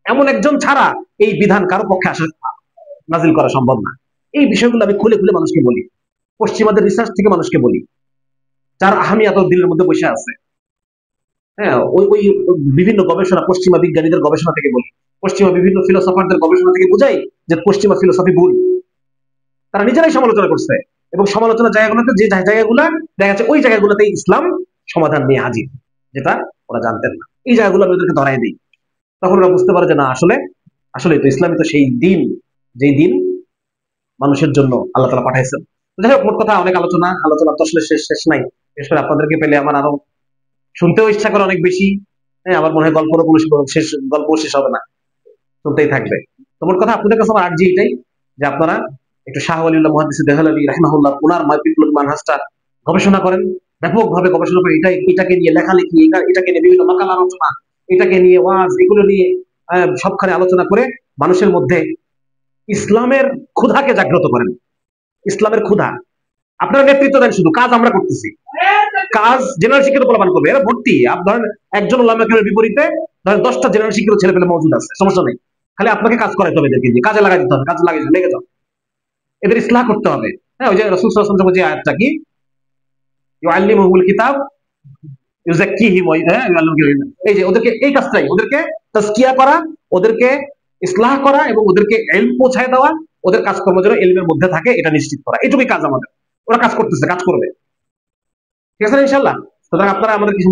এমন একজন ছাড়া এই বিধান কারো পক্ষে আসা নাজিল করা সম্ভব না। এই বিষয়গুলো আমি খুলে খুলে মানুষকে বলি, পশ্চিমাদের রিসার্চ থেকে মানুষকে বলি, যার আহামিয়াত দিলের মধ্যে বসে আছে। হ্যাঁ, ওই বিভিন্ন গবেষণা, পশ্চিমা বিজ্ঞানীদের গবেষণা থেকে বলি, পশ্চিমা বিভিন্ন ফিলোসফারদের গবেষণা থেকে বুঝাই যে পশ্চিমা ফিলোসফি ভুল। তারা নিজেরাই সমালোচনা করছে, এবং সমালোচনার জায়গাগুলোতে যে জায়গাগুলো দেখা যাচ্ছে ওই জায়গাগুলোতে ইসলাম সমাধান নিয়ে হাজির, যেটা ওরা জানতেন না, এই জায়গাগুলো আমি ওদেরকে ধরাই দিই। তখন ওরা বুঝতে পারে যে না, আসলে আসলে তো ইসলামই তো সেই দিন, যেই দিন মানুষের জন্য আল্লাহ তাআলা পাঠাইছেন। যাই হোক, মোট কথা অনেক আলোচনা, আলোচনা তো আসলে শেষ নাই। বিশেষ করে আপনাদেরকে পেলে আমার আরো শুনতেও ইচ্ছা করে অনেক বেশি। হ্যাঁ, আমার মনে হয় গল্পেরও কোনো গল্প শেষ হবে না। চলতেই থাকবে। তোমার কথা আপনাদের কাছে আমার আর্জি এটাই যে আপনারা একটু শাহ ওয়ালিউল্লাহ মুহাদ্দিস দেহলভী রাহিমাহুল্লাহ ওনার বিপ্লবী মানহাজটা গবেষণা করেন, ব্যাপকভাবে গবেষণা করেন, এটাকে নিয়ে লেখালেখি, এটাকে নিয়ে বিভিন্ন মাকাল আলোচনা, এটাকে নিয়ে ওয়াজ, এগুলো নিয়ে সবখানে আলোচনা করে মানুষের মধ্যে ইসলামের ক্ষুধাকে জাগ্রত করেন। ইসলামের ক্ষুধা আপনারা নেতৃত্ব দেন, শুধু কাজ আমরা করতেছি। কাজ জেনারেল শিক্ষিত পোলাপান করবে, এরা ভর্তি। ধরেন একজন ওলামাকের বিপরীতে ধরেন 10টা জেনারেল শিক্ষিত ছেলে পেলে মজুদ আছে, সমস্যা নেই। খালি আপনাকে কাজ করাইতে হবে, এদেরকে দিয়ে কাজে লাগাই দিতে হবে, কাজে লাগিয়ে লেগে যাও, এদের ইসলাহ করতে হবে। হ্যাঁ, ওই যে রাসূল সাল্লাল্লাহু আলাইহি ওয়াসাল্লাম যে আয়াতটা কি, ইউআল্লিমুহুল কিতাব ইউযাক্কিহিম ওয়া ইউআল্লিমুহুম, এই যে ওদেরকে এই কাজটাই, ওদেরকে তাজকিয়া করা, ওদেরকে ইসলাহ করা এবং ওদেরকে ইলম পৌঁছায় দেওয়া, ওদের কাজকর্ম যেন ইলমের মধ্যে থাকে এটা নিশ্চিত করা, এটুকুই কাজ আমাদের। ওরা কাজ করতেছে, কাজ করবে, ঠিক আছে ইনশাআল্লাহ। সুতরাং আপনারা আমাদের কিছু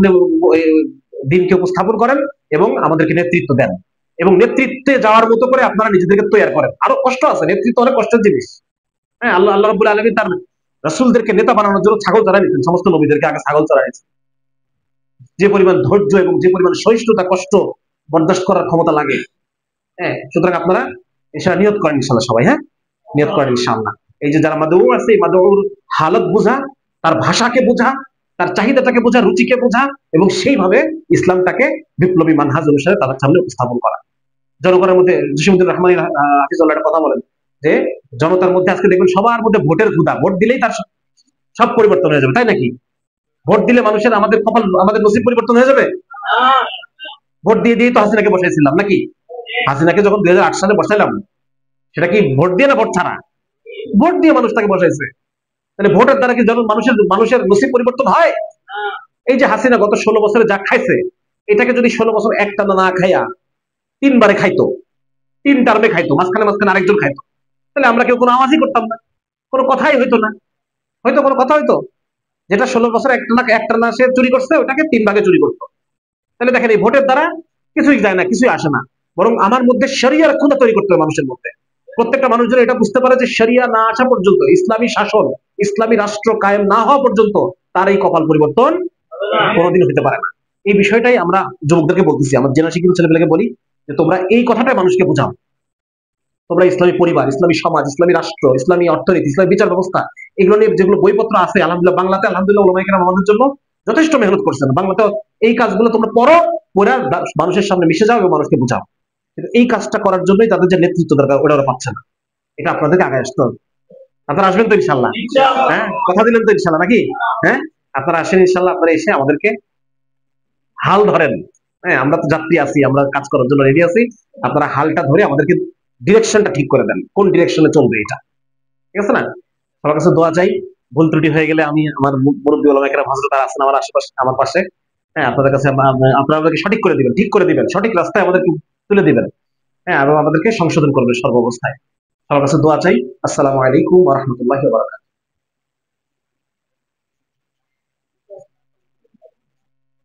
দিনকে উপস্থাপন করেন এবং আমাদেরকে নেতৃত্ব দেন, এবং নেতৃত্বে যাওয়ার মতো করে আপনারা নিজেদেরকে তৈরি করেন। আরো কষ্ট আছে, নেতৃত্ব অনেক কষ্টের জিনিস। হ্যাঁ, আল্লাহ রাব্বুল আলামিন তার রাসূলদেরকে নেতা বানানোর জন্য ছাগল চড়াই দিতেন, সমস্ত নবীদেরকে আগে ছাগল চড়াই দিতেন। যে পরিমাণ ধৈর্য এবং যে পরিমাণ সহিষ্ণুতা, কষ্ট বরদাস্ত করার ক্ষমতা লাগে। হ্যাঁ, সুতরাং আপনারা ইনশাআল্লাহ নিয়ত করেন ইনশাআল্লাহ সবাই, হ্যাঁ নিয়ত করেন ইনশাআল্লাহ। এই যে যারা মাদউ আছে, এই মাদউর হালত বোঝা, তার ভাষাকে বোঝা, তার চাহিদাটাকে বোঝা, রুচিকে বোঝা, এবং সেইভাবে ইসলামটাকে বিপ্লবী মানহাজ অনুসারে তাদের সামনে উপস্থাপন করা। জনগণের মধ্যে জসিমুদ্দিন রহমান হাফিজুল্লাহ একটা কথা বলেন যে জনতার মধ্যে আজকে দেখবেন সবার মধ্যে ভোটের ক্ষুধা, ভোট দিলেই তার সব পরিবর্তন হয়ে যাবে, তাই নাকি? ভোট দিলে মানুষের আমাদের কপাল, আমাদের নসিব পরিবর্তন হয়ে যাবে। ভোট দিয়ে দিয়ে তো হাসিনাকে বসাইছিলাম নাকি? হাসিনাকে যখন 2008 সালে বসাইলাম, সেটা কি ভোট দিয়ে না ভোট ছাড়া? ভোট দিয়ে মানুষ তাকে বসাইছে। তাহলে ভোটের দ্বারা কি মানুষের মানুষের নসিব পরিবর্তন হয়? এই যে হাসিনা গত 16 বছরে যা খাইছে, এটাকে যদি 16 বছর একটানা না খাইয়া 3 বারে খাইতো, 3 টার্মে খাইতো, মাঝখানে মাঝখানে আরেকজন খাইতো, তাহলে আমরা কেউ কোনো আওয়াজই করতাম না, কোনো কথাই হইতো না। হয়তো কোনো কথা হইতো? যেটা 16 বছর একটানা সে চুরি করছে, ওটাকে 3 ভাগে চুরি করতো। তাহলে দেখেন এই ভোটের দ্বারা কিছুই যায় না, কিছুই আসে না, বরং আমার মধ্যে শরিয়ার ক্ষুধা তৈরি করতে হবে মানুষের মধ্যে। প্রত্যেকটা মানুষ যেন এটা বুঝতে পারে যে শরিয়া না আসা পর্যন্ত, ইসলামী শাসন, ইসলামী রাষ্ট্র কায়েম না হওয়া পর্যন্ত তার এই কপাল পরিবর্তন কোনোদিন হতে পারে না। এই বিষয়টাই আমরা যুবকদেরকে বলতেছি, আমার জেনারেল শিক্ষিত ছেলেপেলেকে বলি যে তোমরা এই কথাটাই মানুষকে বোঝাও। তোমরা ইসলামী পরিবার, ইসলামী সমাজ, ইসলামী রাষ্ট্র, ইসলামী অর্থনীতি, ইসলামী বিচার ব্যবস্থা, এগুলো নিয়ে যেগুলো বইপত্র আছে, আলহামদুলিল্লাহ বাংলাতে আলহামদুলিল্লাহ ওলামায়ে কেরাম আমাদের জন্য যথেষ্ট মেহনত করছেন। বাংলাতে এই কাজগুলো তোমরা পড়ো, পড়ে মানুষের সামনে মিশে যাও এবং মানুষকে বোঝাও। কিন্তু এই কাজটা করার জন্যই তাদের যে নেতৃত্ব দরকার, ওটা ওরা পাচ্ছে না। এটা আপনাদেরকে আগে আসতে হবে। আপনারা আসবেন তো ইনশাল্লাহ? হ্যাঁ, কথা দিলেন তো ইনশাল্লাহ নাকি? হ্যাঁ, আপনারা আসেন ইনশাল্লাহ, আপনারা এসে আমাদেরকে হাল ধরেন। হ্যাঁ, আমরা তো যাত্রী আছি, আমরা কাজ করার জন্য রেডি আছি। আপনারা হালটা ধরে আমাদেরকে ডিরেকশনটা ঠিক করে দেন, কোন ডিরেকশনে চলবে এটা, ঠিক আছে না? সবার কাছে দোয়া চাই। ভুল ত্রুটি হয়ে গেলে আমি আমার মুরব্বী ওলামায়ে কেরাম হযরত আছেন আমার আশেপাশে, আমার পাশে। হ্যাঁ, আপনাদের কাছে আপনারা আমাদেরকে সঠিক করে দিবেন, ঠিক করে দিবেন, সঠিক রাস্তায় আমাদেরকে তুলে দিবেন। হ্যাঁ, এবং আমাদেরকে সংশোধন করবেন সর্বাবস্থায়। সবার কাছে দোয়া চাই। আসসালামু আলাইকুম ওয়া রাহমাতুল্লাহি ওয়া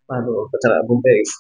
বারাকাতুহু। বেচারা ঘুম পেয়ে গেছে।